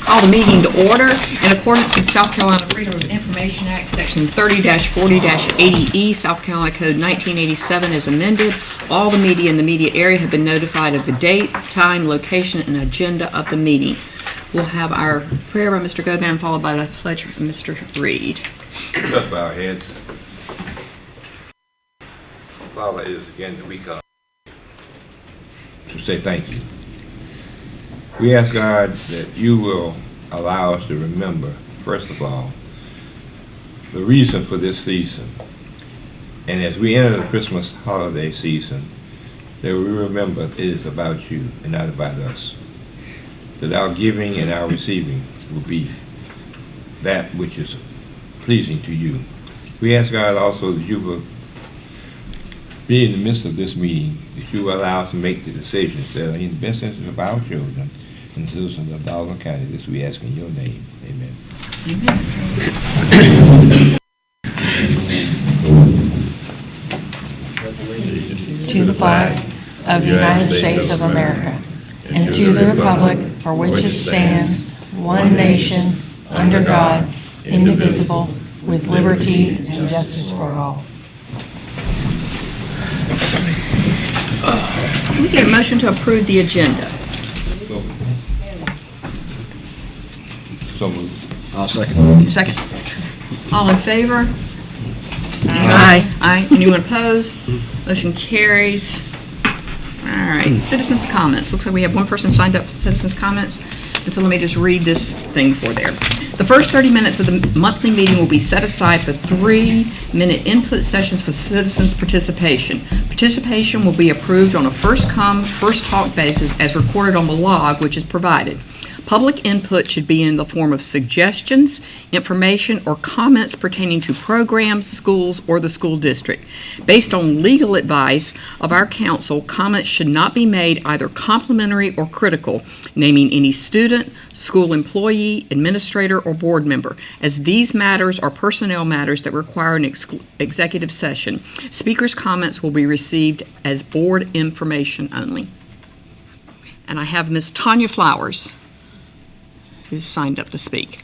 Call the meeting to order. In accordance with South Carolina Freedom of Information Act, Section 30-40-80E, South Carolina Code 1987 as amended, all the media in the media area have been notified of the date, time, location, and agenda of the meeting. We'll have our prayer by Mr. Goban, followed by the pledge from Mr. Reed. Let's bow our heads. Father, it is again that we come to say thank you. We ask God that you will allow us to remember, first of all, the reason for this season. And as we enter the Christmas holiday season, that we remember it is about you and not about us. That our giving and our receiving will be that which is pleasing to you. We ask God also that you will be in the midst of this meeting, that you will allow us to make the decisions that are in the best interest of our children and the citizens of Darlington County. This we ask in your name. Amen. To the flag of the United States of America and to the republic for which it stands, one nation, under God, indivisible, with liberty and justice for all. Can we get a motion to approve the agenda? So moved. I'll second. Second. All in favor? Aye. Aye. Anyone opposed? Motion carries. All right, citizens' comments. Looks like we have one person signed up for citizens' comments. And so let me just read this thing for there. The first 30 minutes of the monthly meeting will be set aside for 3-minute input sessions for citizens' participation. Participation will be approved on a first-come, first-talk basis as recorded on the log which is provided. Public input should be in the form of suggestions, information, or comments pertaining to programs, schools, or the school district. Based on legal advice of our counsel, comments should not be made either complimentary or critical, naming any student, school employee, administrator, or board member, as these matters are personnel matters that require an executive session. Speakers' comments will be received as board information only. And I have Ms. Tanya Flowers, who's signed up to speak.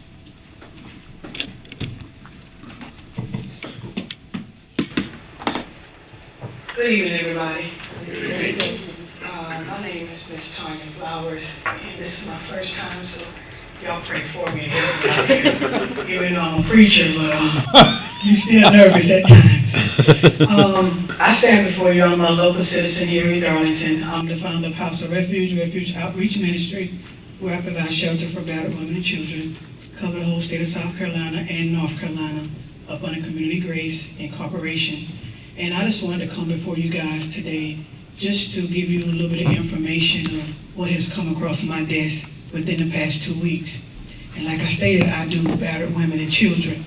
Good evening, everybody. Good evening. My name is Ms. Tanya Flowers, and this is my first time, so y'all pray for me. Even though I'm a preacher, but you still nervous at times. I stand before you. I'm a local citizen here in Darlington. I'm the founder of House of Refuge Outreach Ministry, where I provide shelter for battered women and children, cover the whole state of South Carolina and North Carolina, up under Community Grace Incorporation. And I just wanted to come before you guys today just to give you a little bit of information of what has come across my desk within the past 2 weeks. And like I stated, I do battered women and children.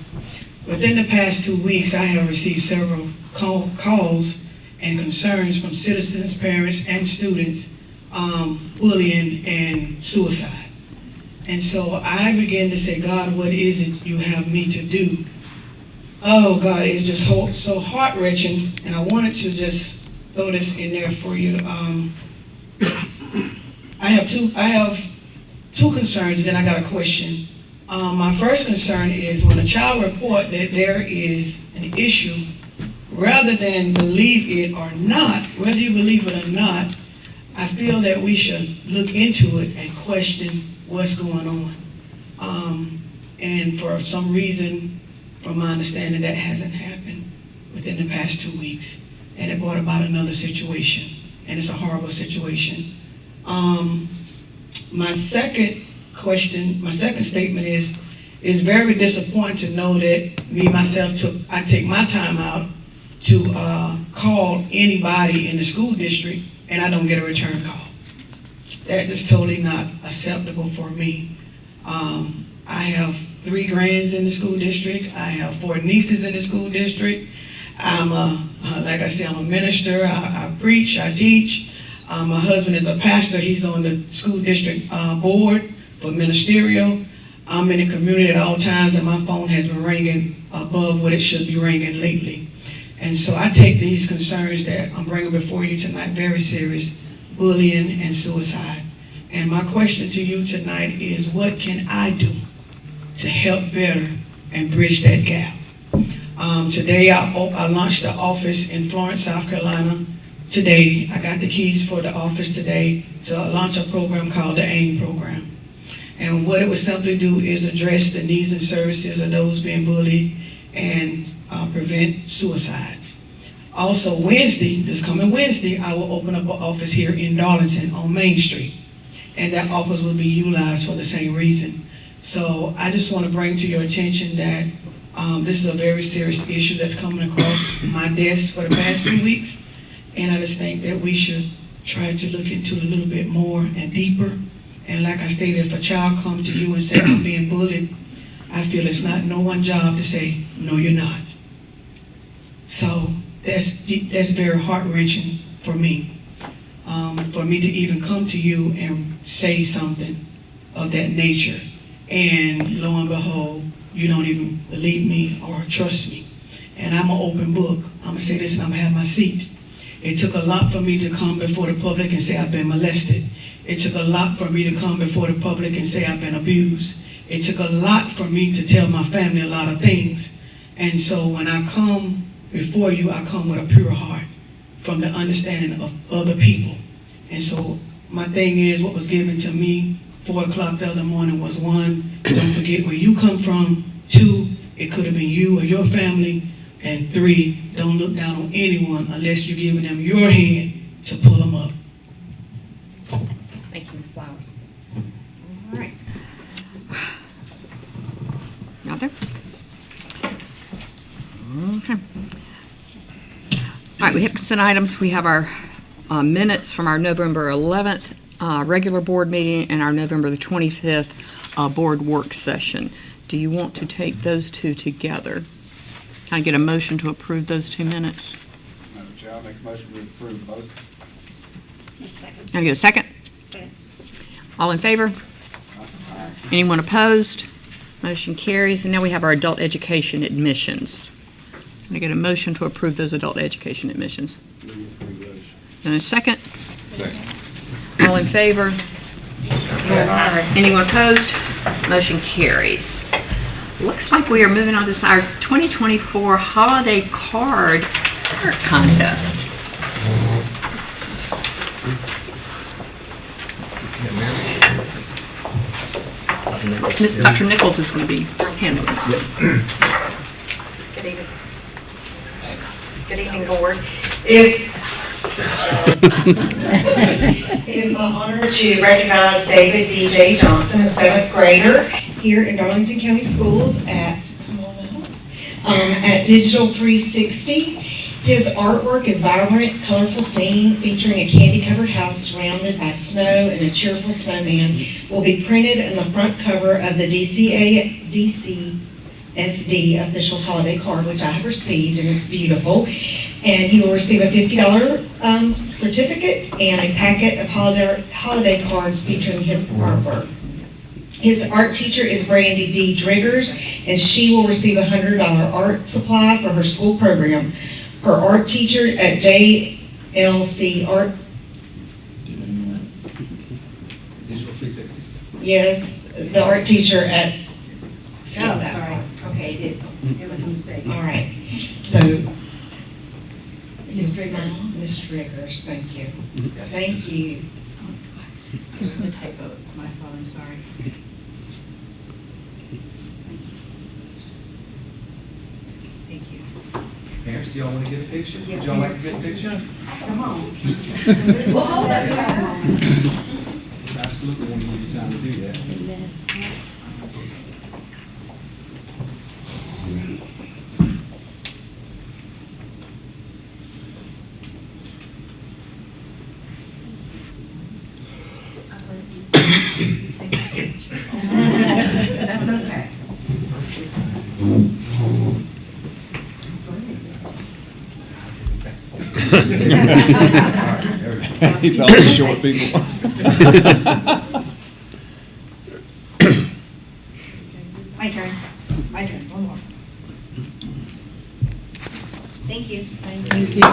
Within the past 2 weeks, I have received several calls and concerns from citizens, parents, and students, bullying and suicide. And so I began to say, God, what is it you have me to do? Oh, God, it's just so heart-wrenching, and I wanted to just throw this in there for you. I have two concerns, and then I got a question. My first concern is when a child report that there is an issue, rather than believe it or not, whether you believe it or not, I feel that we should look into it and question what's going on. And for some reason, from my understanding, that hasn't happened within the past 2 weeks. And it brought about another situation. And it's a horrible situation. My second statement is it's very disappointing to know that I take my time out to call anybody in the school district and I don't get a return call. That is totally not acceptable for me. I have 3 grands in the school district. I have 4 nieces in the school district. I'm like I said, I'm a minister. I preach, I teach. My husband is a pastor. He's on the school district board for ministerial. I'm in the community at all times, and my phone has been ringing above what it should be ringing lately. And so I take these concerns that I'm bringing before you tonight very serious, bullying and suicide. And my question to you tonight is, what can I do to help better and bridge that gap? Today, I launched the office in Florence, South Carolina. Today, I got the keys for the office today to launch a program called the AIM program. And what it would simply do is address the needs and services of those being bullied and prevent suicide. Also, this coming Wednesday, I will open up an office here in Darlington on Main Street. And that office will be utilized for the same reason. So I just want to bring to your attention that this is a very serious issue that's coming across my desk for the past 3 weeks. And I just think that we should try to look into it a little bit more and deeper. And like I stated, if a child comes to you and says, I'm being bullied, I feel it's not no one's job to say, no, you're not. So that's very heart-wrenching for me. For me to even come to you and say something of that nature. And lo and behold, you don't even believe me or trust me. And I'm an open book. I'm going to say this and I'm going to have my seat. It took a lot for me to come before the public and say I've been molested. It took a lot for me to come before the public and say I've been abused. It took a lot for me to tell my family a lot of things. And so when I come before you, I come with a pure heart from the understanding of other people. And so my thing is, what was given to me 4 o'clock the other morning was 1, don't forget where you come from. 2, it could have been you or your family. And 3, don't look down on anyone unless you're giving them your hand to pull them up. Thank you, Ms. Flowers. All right. Out there? Okay. All right, we have consent items. We have our minutes from our November 11th regular board meeting and our November the 25th board work session. Do you want to take those two together? Can I get a motion to approve those 2 minutes? Madam Chair, I'll make a motion to approve both. Can I get a second? All in favor? Anyone opposed? Motion carries. And now we have our adult education admissions. Can I get a motion to approve those adult education admissions? And a second? Second. All in favor? Anyone opposed? Motion carries. Looks like we are moving on to our 2024 holiday card contest. Dr. Nichols is going to be handling it. Good evening. Good evening, board. It is my honor to recognize David D.J. Johnson, a 7th grader here in Darlington County Schools at Digital 360. His artwork is vibrant, colorful scene featuring a candy-covered house surrounded by snow and a cheerful snowman will be printed in the front cover of the DCSD official holiday card, which I have received, and it's beautiful. And he will receive a $50 certificate and a packet of holiday cards featuring his artwork. His art teacher is Brandy D. Driggers, and she will receive a $100 art supply for her school program. Her art teacher at JLC Art. Digital 360. Yes, the art teacher at. Oh, sorry. Okay, it was a mistake. All right. So, Ms. Driggers, thank you. Thank you. It was a typo. It's my fault. I'm sorry. Thank you. Parents, do y'all want to get a picture? Would y'all like to get a picture? Come on. We'll hold up your. Absolutely want to give you time to do that. That's okay. He's all the short people. My turn. My turn. One more. Thank you. Thank you.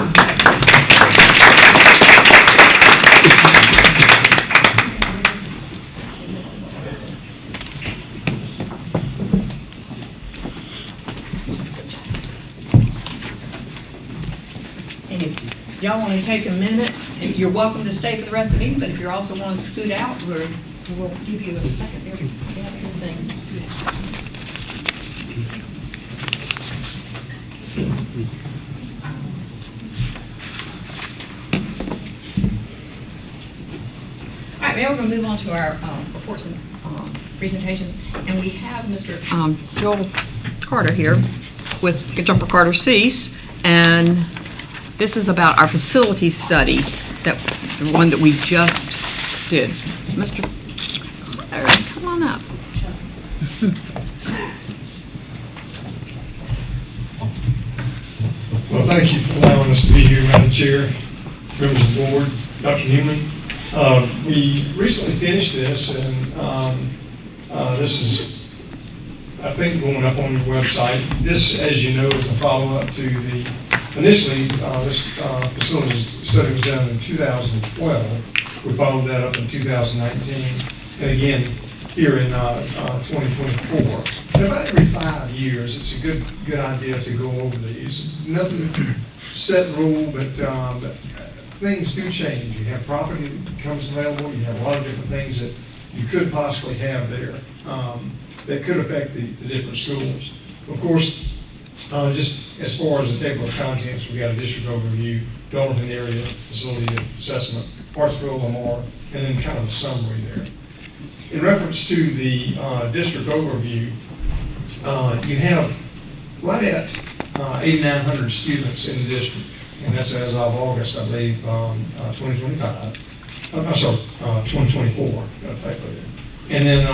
y'all want to take a minute, and you're welcome to stay for the rest of the meeting, but if you also want to scoot out, we'll give you a second. There we have a good thing. Scoot out. All right, now we're going to move on to our reports and presentations, and we have Mr. Joel Carter here with Jumper Carter Cease, and this is about our facility study, the one that we just did. It's Mr. Carter, come on up. Well, thank you for allowing us to be here, Madam Chair, members of the board, Dr. Newman. We recently finished this, and this is, I think, going up on your website. This, as you know, is a follow-up to initially, this facility study was done in 2012. We followed that up in 2019, and again, here in 2024. And about every 5 years, it's a good idea to go over these. Nothing set rule, but things do change. You have property that becomes available. You have a lot of different things that you could possibly have there that could affect the different schools. Of course, just as far as the table of contents, we got a district overview, Darlington area, facility assessment, Hartsville, Lamar, and then kind of a summary there. In reference to the district overview, you have right at 8,900 students in the district, and that's as of August, I believe, 2025. I'm sorry, 2024. Got a typo there. And then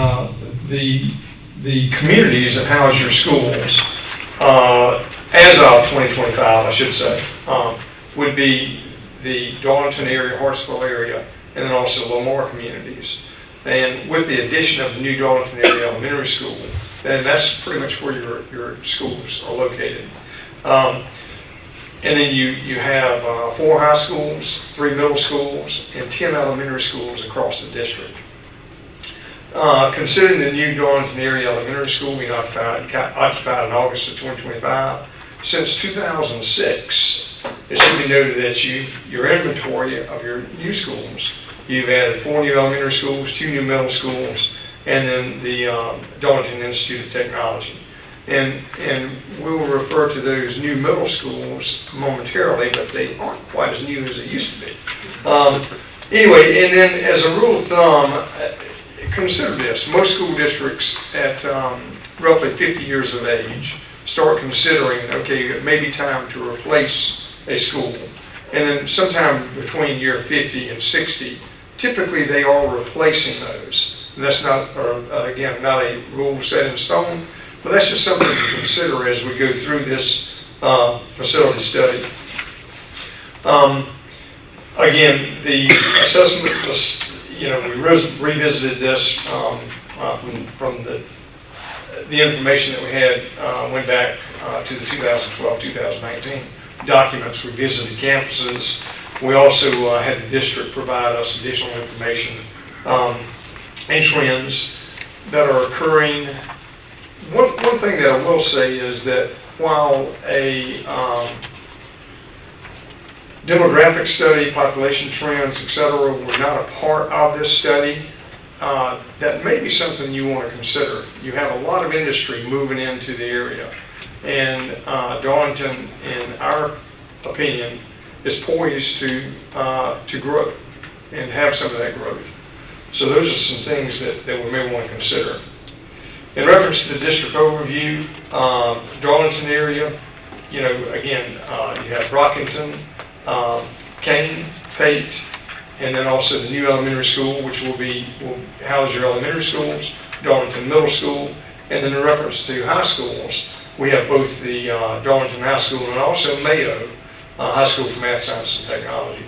the communities that house your schools, as of 2025, I should say, would be the Darlington area, Hartsville area, and then also Lamar communities. And with the addition of the new Darlington area elementary school, then that's pretty much where your schools are located. And then you have 4 high schools, 3 middle schools, and 10 elementary schools across the district. Considering the new Darlington area elementary school being occupied in August of 2025, since 2006, it should be noted that your inventory of your new schools, you've added 4 new elementary schools, 2 new middle schools, and then the Darlington Institute of Technology. And we'll refer to those new middle schools momentarily, but they aren't quite as new as they used to be. Anyway, and then as a rule of thumb, consider this. Most school districts at roughly 50 years of age start considering, okay, it may be time to replace a school. And then sometime between year 50 and 60, typically they are replacing those. And that's not, again, not a rule set in stone, but that's just something to consider as we go through this facility study. Again, the assessment, we revisited this from the information that we had, went back to the 2012-2019 documents. We visited campuses. We also had the district provide us additional information and trends that are occurring. One thing that I will say is that while a demographic study, population trends, etc., were not a part of this study, that may be something you want to consider. You have a lot of industry moving into the area, and Darlington, in our opinion, is poised to grow and have some of that growth. So those are some things that we may want to consider. In reference to the district overview, Darlington area, again, you have Brockington, Kane, Pate, and then also the new elementary school, which will house your elementary schools, Darlington Middle School, and then in reference to high schools, we have both the Darlington High School and also Mayo High School for Math, Science, and Technology.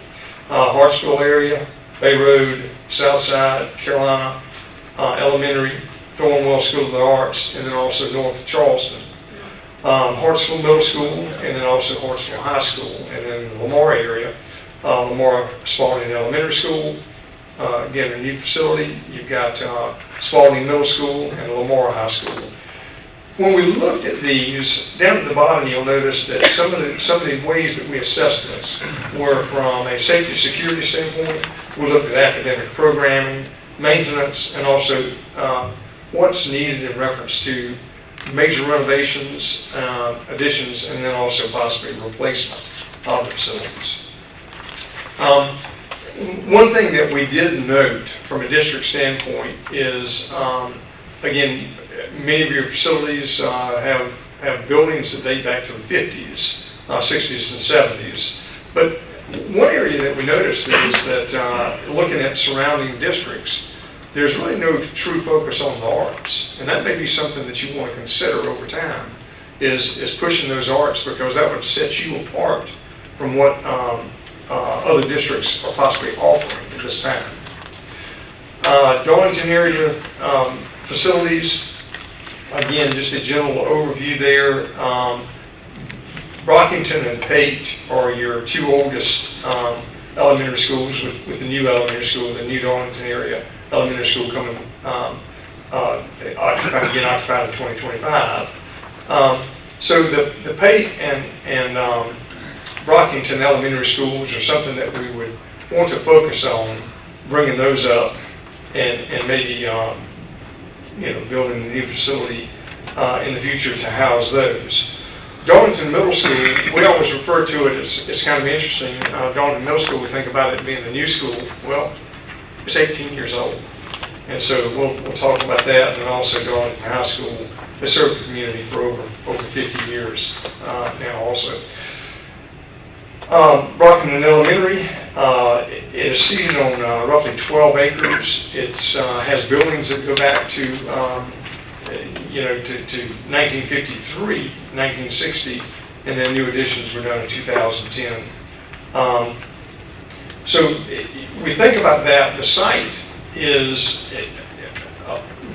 Hartsville area, Bay Road, Southside, Carolina Elementary, Thornwell School of the Arts, and then also North Charleston. Hartsville Middle School, and then also Hartsville High School, and then the Lamar area, Lamar Spalding Elementary School. Again, a new facility. You've got Spalding Middle School and Lamar High School. When we looked at these, down at the bottom, you'll notice that some of the ways that we assessed this were from a safety security standpoint. We looked at academic programming, maintenance, and also what's needed in reference to major renovations, additions, and then also possibly replacement of the facilities. One thing that we did note from a district standpoint is, again, many of your facilities have buildings that date back to the 50s, 60s, and 70s. But one area that we noticed is that looking at surrounding districts, there's really no true focus on the arts. And that may be something that you want to consider over time, is pushing those arts, because that would set you apart from what other districts are possibly offering at this time. Darlington area facilities, again, just a general overview there. Brockington and Pate are your two oldest elementary schools, with the new elementary school, the new Darlington area elementary school coming occupied in 2025. So the Pate and Brockington elementary schools are something that we would want to focus on, bringing those up, and maybe building a new facility in the future to house those. Darlington Middle School, we always refer to it as, it's kind of interesting, Darlington Middle School, we think about it being the new school. Well, it's 18 years old. And so we'll talk about that, and also Darlington High School has served the community for over 50 years now also. Brockington Elementary, it is seated on roughly 12 acres. It has buildings that go back to, to 1953, 1960, and then new additions were done in 2010. So we think about that, the site is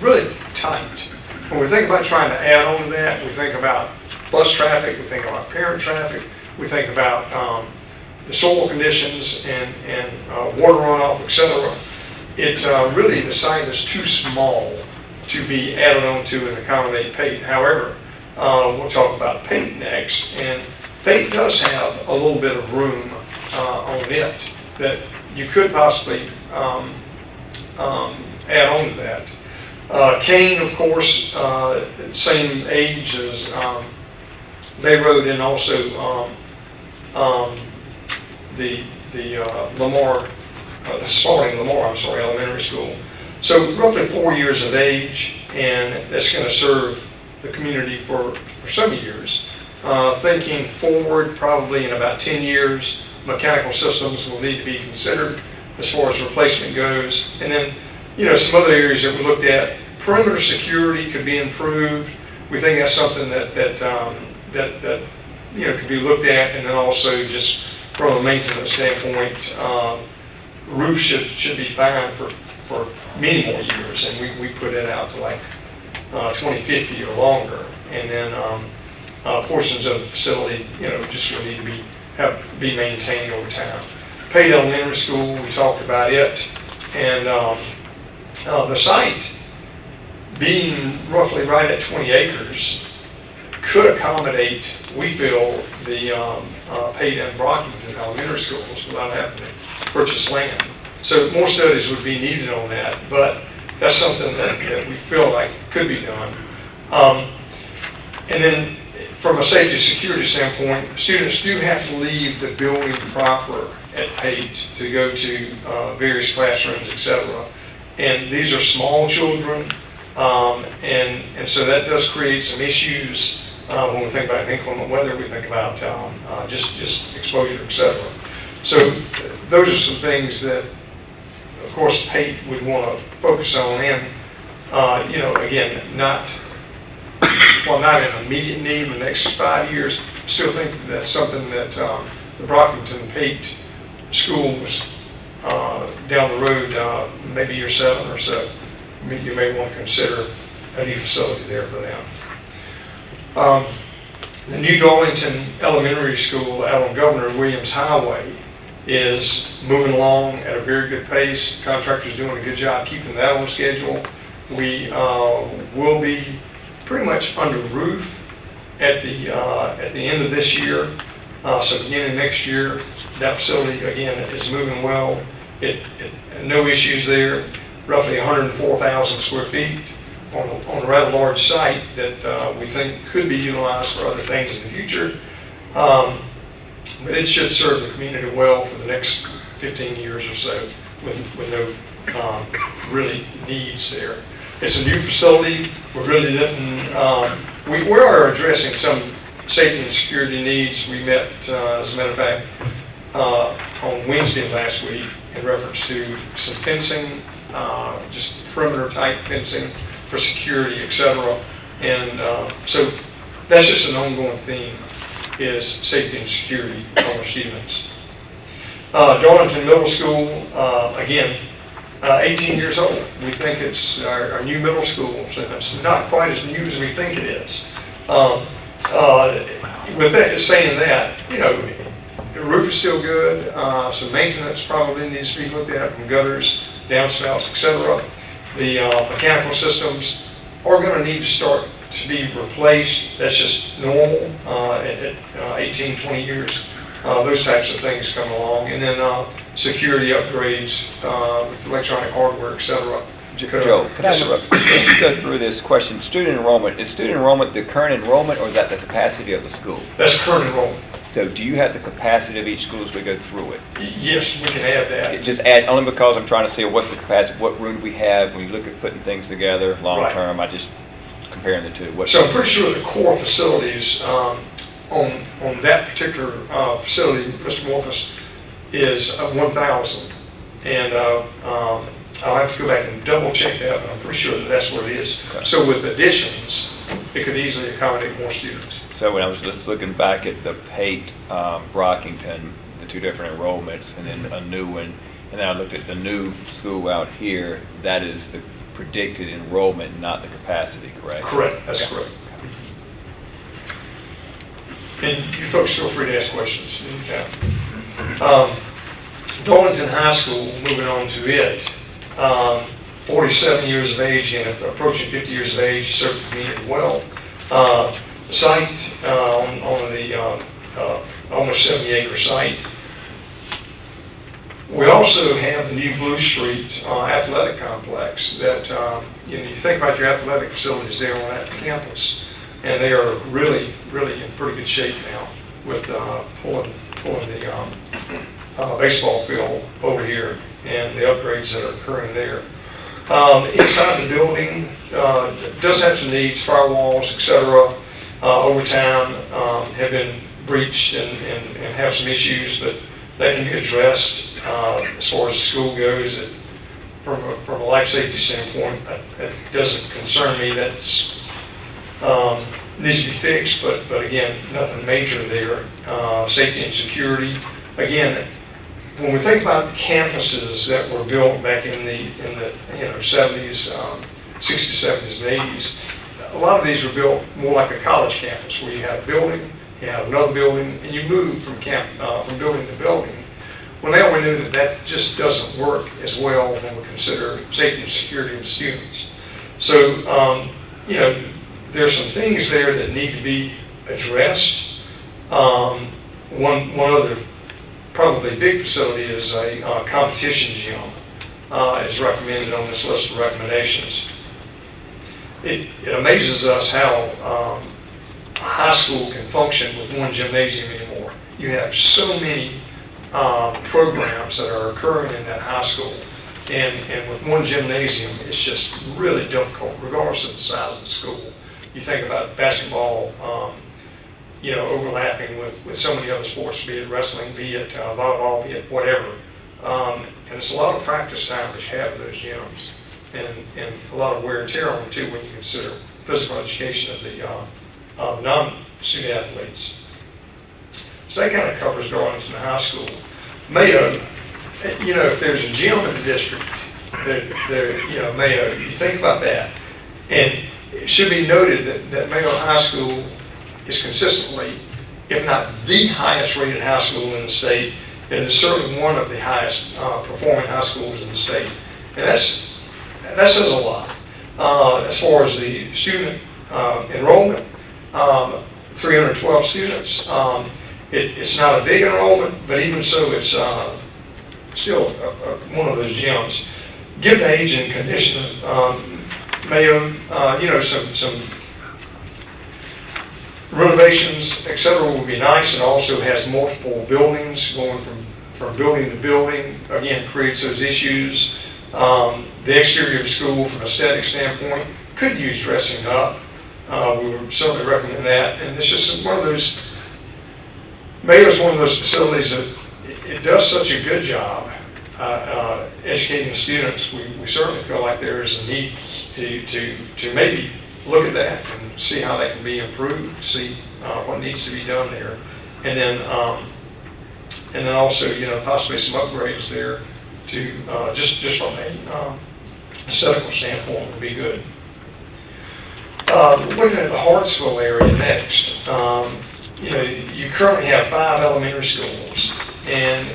really tight. When we think about trying to add on to that, we think about bus traffic, we think about parent traffic, we think about the soil conditions and water runoff, etc. Really, the site is too small to be added on to and accommodate Pate. However, we'll talk about Pate next, and Pate does have a little bit of room on it that you could possibly add on to that. Kane, of course, same age as Bay Road, and also the Lamar, the Spalding Lamar, elementary school. So roughly 4 years of age, and that's going to serve the community for some years. Thinking forward, probably in about 10 years, mechanical systems will need to be considered as far as replacement goes. And then, some other areas that we looked at, perimeter security could be improved. We think that's something that could be looked at, and then also just from a maintenance standpoint, roof should be fine for many more years, and we put it out to like 2050 or longer. And then portions of the facility, just will need to be maintained over time. Pate Elementary School, we talked about it, and the site being roughly right at 20 acres could accommodate, we feel, the Pate and Brockington elementary schools without having to purchase land. So more studies would be needed on that, but that's something that we feel like could be done. And then from a safety security standpoint, students do have to leave the building proper at Pate to go to various classrooms, etc. And these are small children, and so that does create some issues when we think about inclement weather. We think about just exposure, etc. So those are some things that, of course, Pate would want to focus on, and again, not an immediate need in the next 5 years. Still think that's something that the Brockington Pate school was down the road, maybe year 7 or so. You may want to consider a new facility there for them. The new Darlington Elementary School out on Governor Williams Highway is moving along at a very good pace. The contractor's doing a good job keeping that on schedule. We will be pretty much under roof at the end of this year. So beginning next year, that facility, again, is moving well. No issues there. Roughly 104,000 square feet on a rather large site that we think could be utilized for other things in the future. But it should serve the community well for the next 15 years or so with no really needs there. It's a new facility. We really didn't, we are addressing some safety and security needs. We met, as a matter of fact, on Wednesday of last week in reference to some fencing, just perimeter type fencing for security, et cetera. And so that's just an ongoing theme, is safety and security for our students. Darlington Middle School, again, 18 years old. We think it's our new middle school, so it's not quite as new as we think it is. With that, saying that, you know, the roof is still good, some maintenance probably needs to be looked at from gutters, downspouts, et cetera. The mechanical systems are going to need to start to be replaced. That's just normal at 18, 20 years. Those types of things come along. And then security upgrades with electronic hardware, et cetera. Joe, could I interrupt? As you go through this question, student enrollment, is student enrollment the current enrollment, or is that the capacity of the school? That's current enrollment. So do you have the capacity of each school as we go through it? Yes, we can add that. Just add, only because I'm trying to see what's the capacity, what room do we have when you look at putting things together long Right. term. I just comparing the two. So I'm pretty sure the core facilities on that particular facility, Mr. Morphus, is 1,000. And I'll have to go back and double check that, but I'm pretty sure that that's what it is. Okay. So with additions, it could easily accommodate more students. So when I was just looking back at the Pate, Brockington, the two different enrollments, and then a new one, and then I looked at the new school out here, that is the predicted enrollment, not the capacity, correct? Correct, that's correct. And you folks feel free to ask questions. Darlington High School, moving on to it, 47 years of age and approaching 50 years of age, served the community well. The site on the almost 70-acre site. We also have the new Blue Street athletic complex that, you think about your athletic facilities there on that campus, and they are really, really in pretty good shape now with pulling the baseball field over here and the upgrades that are occurring there. Inside the building, does have some needs, firewalls, et cetera, over time have been breached and have some issues, but that can be addressed as far as the school goes. From a life safety standpoint, it doesn't concern me. That's needs to be fixed, but again, nothing major there. Safety and security, again, when we think about the campuses that were built back in the 70s, 60s, 70s, and 80s, a lot of these were built more like a college campus, where you have a building, you have another building, and you move from building to building. Well, now we know that that just doesn't work as well when we consider safety and security of students. So, there's some things there that need to be addressed. One other probably big facility is a competition gym, is recommended on this list of recommendations. It amazes us how a high school can function with one gymnasium anymore. You have so many programs that are occurring in that high school, and with one gymnasium, it's just really difficult, regardless of the size of the school. You think about basketball, overlapping with so many other sports, be it wrestling, be it volleyball, be it whatever. And it's a lot of practice time that you have in those gyms, and a lot of wear and tear on them too when you consider physical education of the non-student athletes. So that kind of covers Darlington High School. Mayo, if there's a gym in the district, Mayo, you think about that. And it should be noted that Mayo High School is consistently, if not the highest rated high school in the state, and is certainly one of the highest performing high schools in the state. And that says a lot as far as the student enrollment, 312 students. It's not a big enrollment, but even so, it's still one of those gyms. Given the age and condition of Mayo, some renovations, et cetera, would be nice. It also has multiple buildings going from building to building. Again, creates those issues. The exterior of the school, from an aesthetic standpoint, could use dressing up. We would certainly recommend that. And it's just one of those, Mayo's one of those facilities that it does such a good job educating the students. We certainly feel like there is a need to maybe look at that and see how that can be improved, see what needs to be done there. And then also, possibly some upgrades there to, just from a aesthetical standpoint would be good. Looking at the Hartsville area next, you currently have 5 elementary schools, and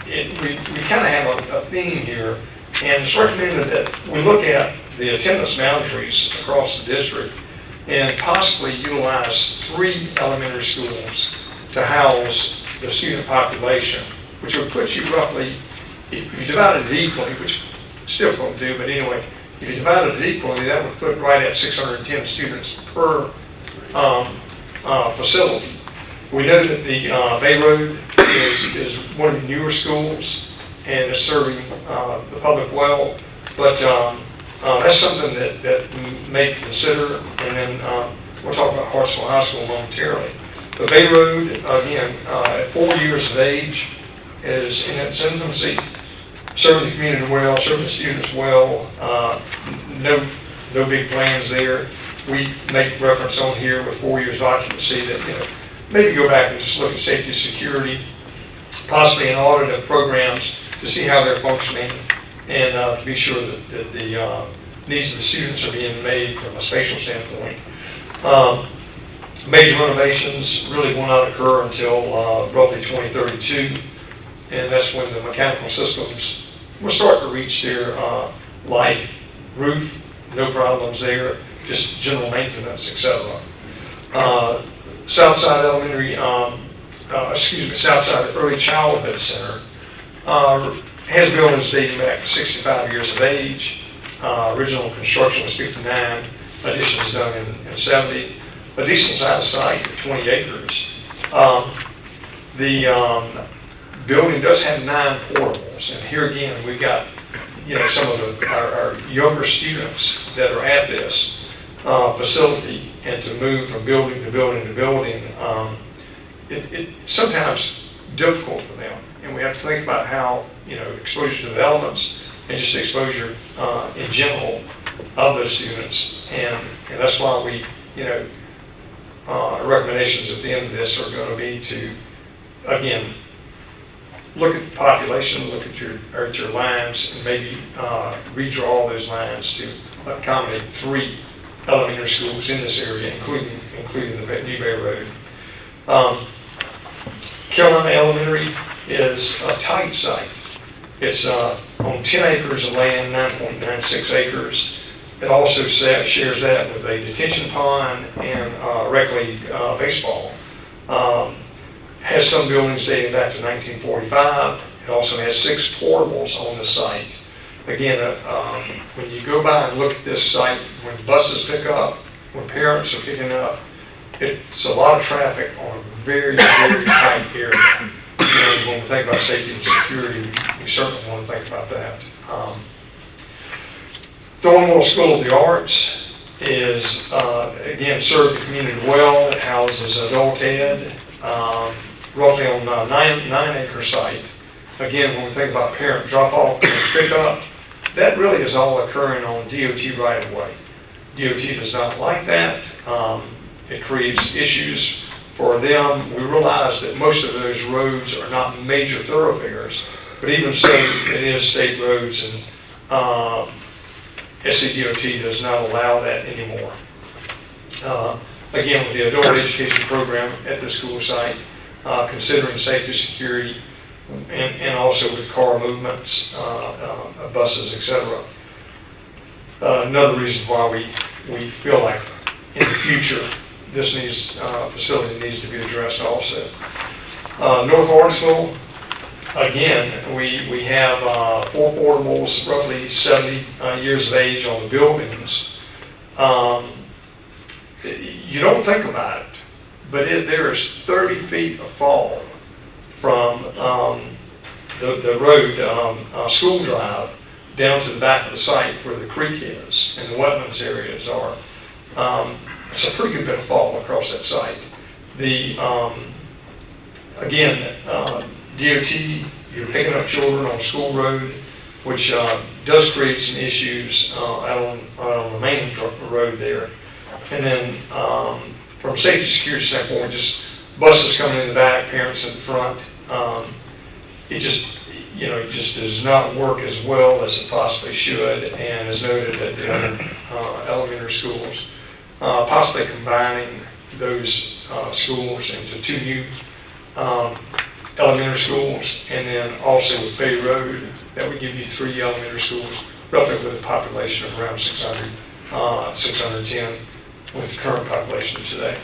we kind of have a theme here, and it's recommended that we look at the attendance boundaries across the district and possibly utilize 3 elementary schools to house the student population, which would put you roughly, if you divided it equally, which still don't do, but anyway, if you divided it equally, that would put right at 610 students per facility. We know that the Bay Road is one of the newer schools and is serving the public well, but that's something that we may consider, and then we'll talk about Hartsville High School momentarily. The Bay Road, again, at 4 years of age, is in its infancy, serving the community well, serving the students well, no big plans there. We make reference on here with 4 years of occupancy that, maybe go back and just look at safety and security, possibly an audit of programs to see how they're functioning, and to be sure that the needs of the students are being made from a spatial standpoint. Major renovations really will not occur until roughly 2032, and that's when the mechanical systems will start to reach their life. Roof, no problems there, just general maintenance, etc. Southside Elementary, Southside Early Childhood Center has buildings dating back to 65 years of age. Original construction was 59, additions done in 70. A decent sized site, 20 acres. The building does have 9 portables, and here again, we've got some of our younger students that are at this facility, and to move from building to building to building, it's sometimes difficult for them, and we have to think about how exposure to the elements and just exposure in general of those students, and that's why we recommendations at the end of this are going to be to, again, look at the population, look at your lines, and maybe redraw those lines to accommodate 3 elementary schools in this area, including the New Bay Road. Carolina Elementary is a tight site. It's on 10 acres of land, 9.96 acres. It also shares that with a detention pond and rec league baseball. Has some buildings dating back to 1945. It also has 6 portables on the site. Again, when you go by and look at this site, when buses pick up, when parents are picking up, it's a lot of traffic on a very, very tight area. When we think about safety and security, we certainly want to think about that. Thornwell School of the Arts is, again, serves the community well. It houses adult ed, roughly on a 9-acre site. Again, when we think about parent drop-off and pick-up, that really is all occurring on DOT right-of-way. DOT does not like that. It creates issues for them. We realize that most of those roads are not major thoroughfares, but even so, it is state roads, and SCDOT does not allow that anymore. Again, with the adult education program at the school site, considering safety, security, and also with car movements, buses, etc. Another reason why we feel like in the future, this facility needs to be addressed also. North Lawrenceville, again, we have 4 portables, roughly 70 years of age on the buildings. You don't think about it, but there is 30 feet of fall from the road, School Drive, down to the back of the site where the creek is and the wetlands areas are. It's a pretty good bit of fall across that site. Again, DOT, you're picking up children on School Road, which does create some issues out on the main road there. And then from a safety security standpoint, just buses coming in the back, parents in the front, it just does not work as well as it possibly should, and as noted at the other elementary schools. Possibly combining those schools into 2 new elementary schools, and then also with Bay Road, that would give you 3 elementary schools, roughly with a population of around 610 with the current population today.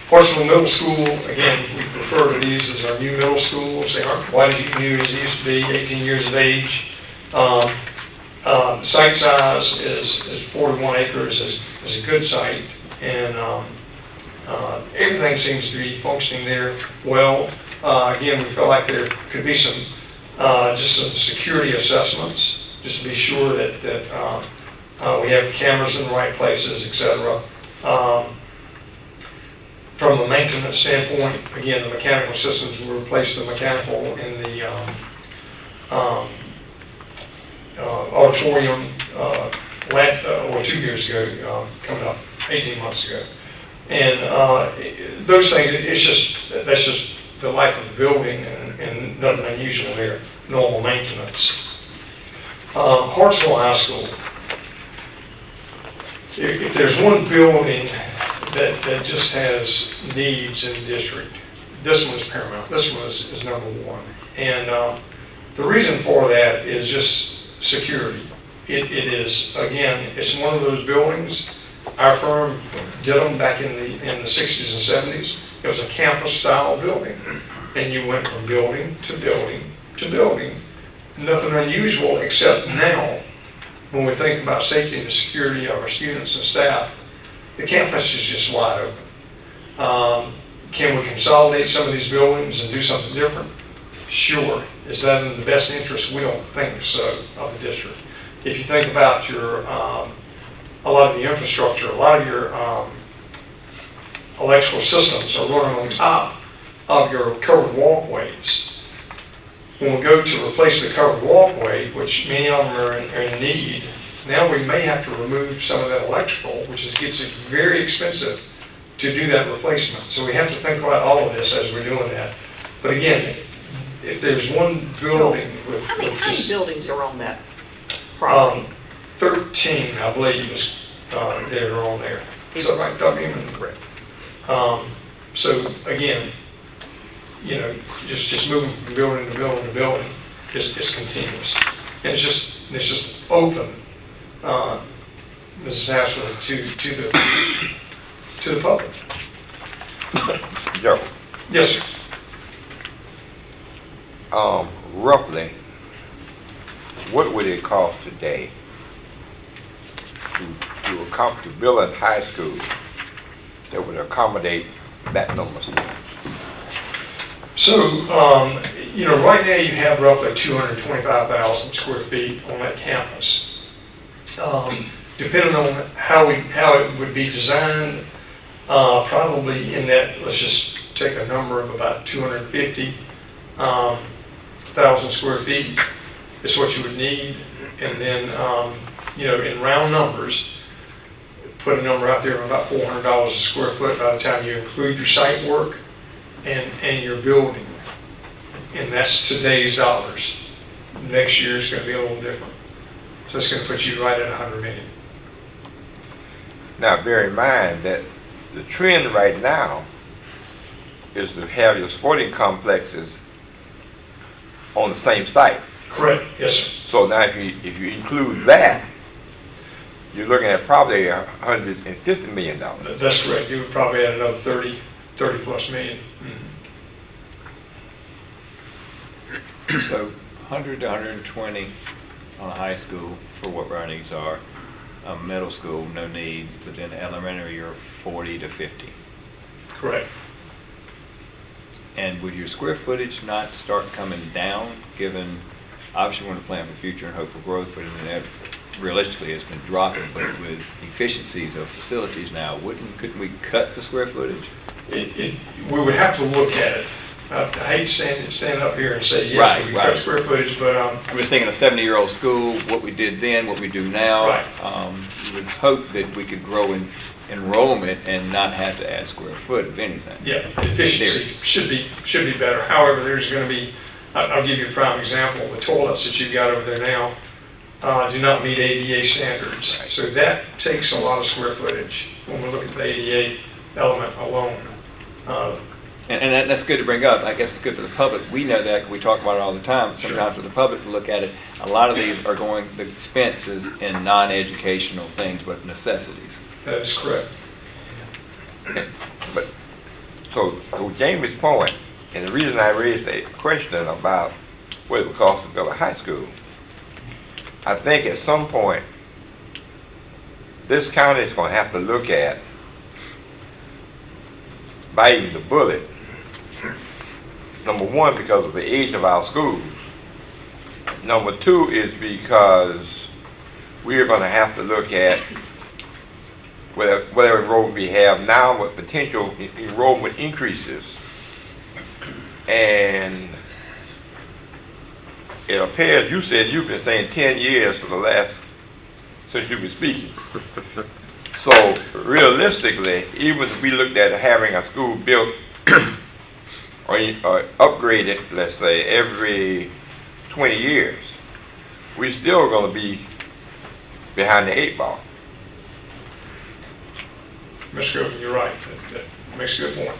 Hartsville Middle School, again, we refer to these as our new middle schools. They aren't quite as new as they used to be, 18 years of age. The site size is 41 acres, is a good site, and everything seems to be functioning there well. Again, we feel like there could be just some security assessments, just to be sure that we have the cameras in the right places, et cetera. From a maintenance standpoint, again, the mechanical systems will replace the mechanical in the auditorium 2 years ago, coming up 18 months ago. And those things, that's just the life of the building, and nothing unusual there, normal maintenance. Hartsville High School, if there's one building that just has needs in the district, this one is paramount. This one is number 1. And the reason for that is just security. It is, again, it's one of those buildings. Our firm did them back in the 60s and 70s. It was a campus-style building. And you went from building to building to building. Nothing unusual, except now, when we think about safety and the security of our students and staff, the campus is just wide open. Can we consolidate some of these buildings and do something different? Sure. Is that in the best interest? We don't think so of the district. If you think about your, a lot of the infrastructure, a lot of your electrical systems are running on top of your covered walkways. When we go to replace the covered walkway, which many of them are in need, now we may have to remove some of that electrical, which gets it very expensive to do that replacement. So we have to think about all of this as we're doing that. But again, if there's one building with... How many buildings are on that property? 13, I believe, is that are on there. Is that right, Dr. Newman? That's correct. So again, just moving from building to building to building is continuous. And it's just open, Mrs. Haslett, to the public. Joe, Yes, sir. roughly, what would it cost today to build a high school that would accommodate that number of students? So, right now you have roughly 225,000 square feet on that campus. Depending on how it would be designed, probably in that, let's just take a number of about 250,000 square feet is what you would need. And then, in round numbers, put a number out there of about $400 a square foot by the time you include your site work and your building. And that's today's dollars. Next year is going to be a little different. So it's going to put you right at 100 million. Now, bear in mind that the trend right now is to have your sporting complexes on the same site. Correct. Yes, sir. So now if you include that, you're looking at probably $150 million. That's correct. You would probably add another 30 plus million. So 100 to 120 on a high school for what our needs are. Middle school, no need, but then elementary, you're 40 to 50. Correct. And would your square footage not start coming down, given, obviously we want to plan for the future and hope for growth, but realistically it's been dropping, but with efficiencies of facilities now, couldn't we cut the square footage? We would have to look at it. I hate standing up here and say, yes, Right, we right. cut square footage, but, I'm just thinking a 70-year-old school, what we did then, what we do now. Right. We would hope that we could grow in enrollment and not have to add square foot, if anything. yeah, efficiency should be better. However, there's going to be, I'll give you a prime example. The toilets that you've got over there now do not meet ADA standards. So that takes a lot of square footage when we look at the ADA element alone. And that's good to bring up. I guess it's good for the public. We know that 'cause we talk about it all the time. Sometimes for the public to look at it, a lot of these are going, the expenses in non-educational things, but necessities. That is correct. But, so Jamie's point, and the reason I raised a question about what it would cost to build a high school, I think at some point, this county is going to have to look at biting the bullet. Number one, because of the age of our schools. Number two is because we are going to have to look at whatever enrollment we have now with potential enrollment increases. And it appears, you said you've been saying 10 years for the last, since you've been speaking. So realistically, even if we looked at having a school built or upgraded, let's say, every 20 years, we're still going to be behind the 8 ball. Mr. Griffin, you're right. That makes a good point.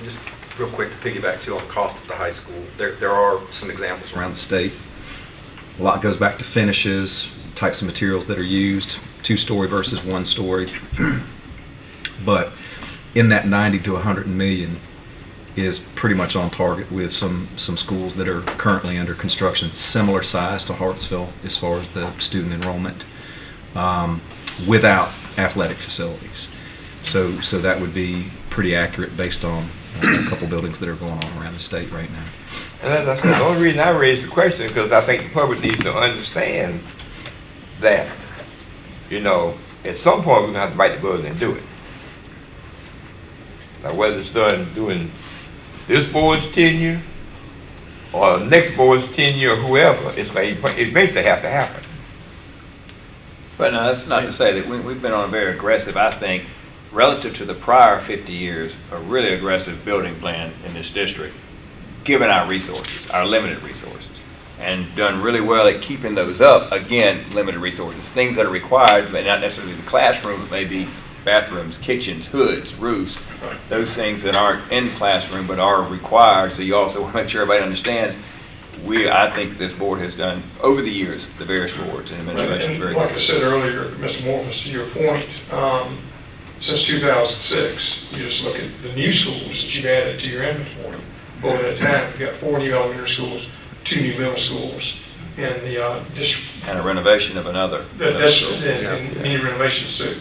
Just real quick to piggyback too on cost of the high school, there are some examples around the state. A lot goes back to finishes, types of materials that are used, 2-story versus 1-story. But in that 90 to 100 million is pretty much on target with some schools that are currently under construction, similar size to Hartsville as far as the student enrollment, without athletic facilities. So that would be pretty accurate based on a couple buildings that are going on around the state right now. And as I said, the only reason I raised the question is because I think the public needs to understand that, at some point we're going to have to bite the bullet and do it. Now, whether it's done doing this board's tenure or the next board's tenure or whoever, it's going to eventually have to happen. But no, that's not to say that we've been on a very aggressive, I think, relative to the prior 50 years, a really aggressive building plan in this district, given our resources, our limited resources, and done really well at keeping those up. Again, limited resources, things that are required, but not necessarily the classroom, but maybe bathrooms, kitchens, hoods, roofs, those things that aren't in classroom but are required. So you also want to make sure everybody understands. I think this board has done, over the years, the various boards and administrations very Like good. I said earlier, Mr. Morphus, to your point, since 2006, you just look at the new schools that you've added to your inventory. Over that time, you've got 4 new elementary schools, 2 new middle schools, and the district. And a renovation of another. And many renovations too.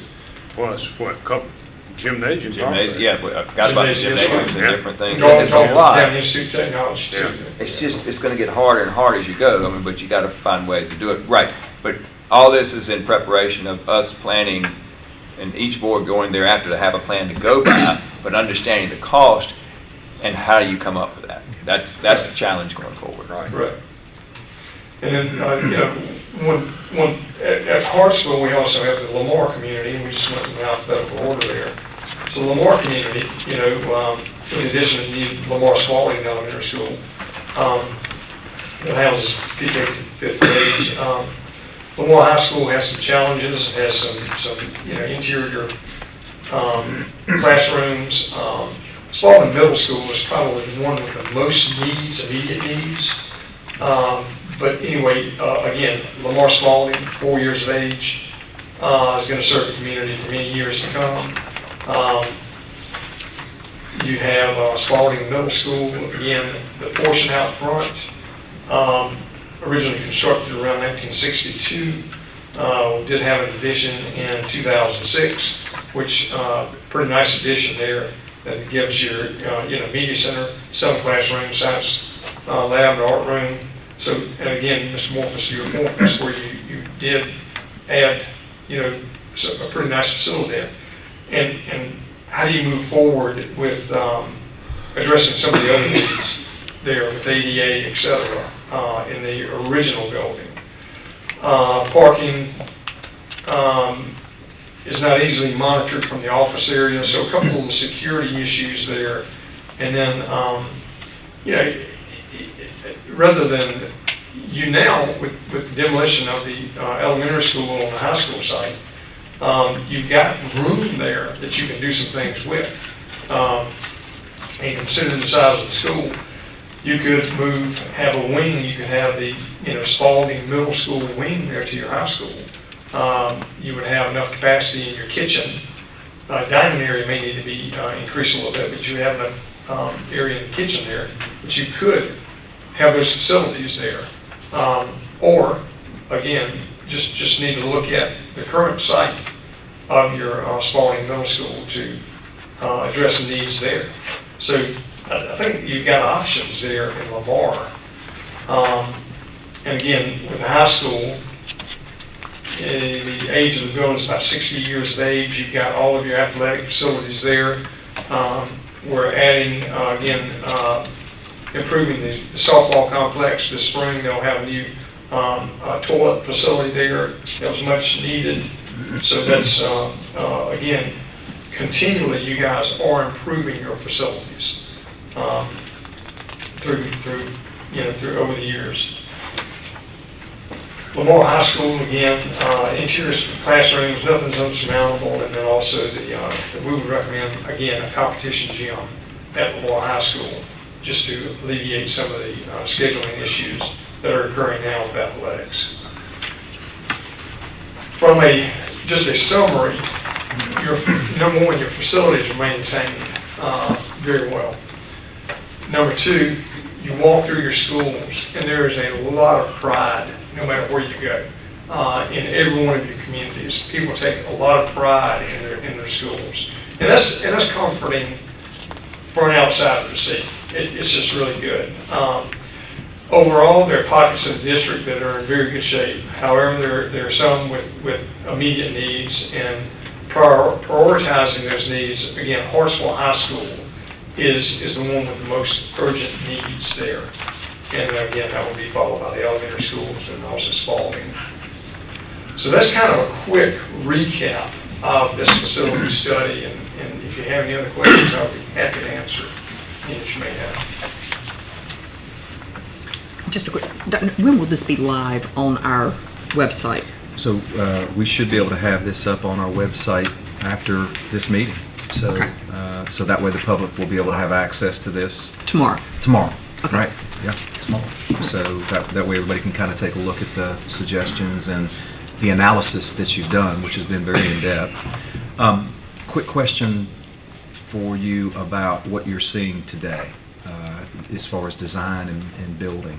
Well, it's what, a couple gymnasiums also. Gymnasium, yeah, but I forgot about the gymnasiums and Yeah. different things. Golf, It's a lot. County Institute of Technology too. It's going to get harder and harder as you go. But you got to find ways to do it right. But all this is in preparation of us planning, and each board going thereafter to have a plan to go by, but understanding the cost and how you come up with that. That's the challenge going forward. Right. And then, at Hartsville, we also have the Lamar community, and we just went in alphabetical order there. So the Lamar community, in addition to the Lamar Spalding Elementary School, that houses 5th to 5th grade. Lamar High School has some challenges, has some interior classrooms. Spalding Middle School is probably the one with the most needs, immediate needs. But anyway, again, Lamar Spalding, 4 years of age, is going to serve the community for many years to come. You have Spalding Middle School, again, the portion out front, originally constructed around 1962, did have an addition in 2006, which pretty nice addition there that gives your media center, 7 classrooms, science lab, and art room. So, and again, Mr. Morphus, to your point, that's where you did add, a pretty nice facility there. And how do you move forward with addressing some of the other needs there with ADA, et cetera, in the original building? Parking is not easily monitored from the office area, so a couple of security issues there. And then, rather than now, with demolition of the elementary school on the high school site, you've got room there that you can do some things with. And considering the size of the school, you could have a wing, you could have the Spalding Middle School wing there to your high school. You would have enough capacity in your kitchen. Dining area may need to be increased a little bit, but you have enough area in the kitchen there that you could have those facilities there. Or, again, just need to look at the current site of your Spalding Middle School to address the needs there. So I think you've got options there in Lamar. And again, with the high school, the age of the building is about 60 years of age. You've got all of your athletic facilities there. We're adding, again, improving the softball complex this spring. They'll have a new toilet facility there that was much needed. So that's, again, continually you guys are improving your facilities through over the years. Lamar High School, again, interior classrooms, nothing's unsurmountable, and then also we would recommend, again, a competition gym at Lamar High School, just to alleviate some of the scheduling issues that are occurring now with athletics. From just a summary, number one, your facilities are maintained very well. Number two, you walk through your schools, and there is a lot of pride, no matter where you go, in every one of your communities. People take a lot of pride in their schools, and that's comforting for an outsider to see. It's just really good. Overall, there are pockets of the district that are in very good shape. However, there are some with immediate needs, and prioritizing those needs. Again, Hartsville High School is the one with the most urgent needs there. And again, that would be followed by the elementary schools and also Spalding. So that's kind of a quick recap of this facility study. And if you have any other questions, I'll be happy to answer any that you may have. Just a quick, when will this be live on our website? So we should be able to have this up on our website after this meeting. So, Okay. So that way the public will be able to have access to this Tomorrow. tomorrow. Okay. Right? Yeah, tomorrow. So that way everybody can kind of take a look at the suggestions and the analysis that you've done, which has been very in-depth. Quick question for you about what you're seeing today as far as design and building.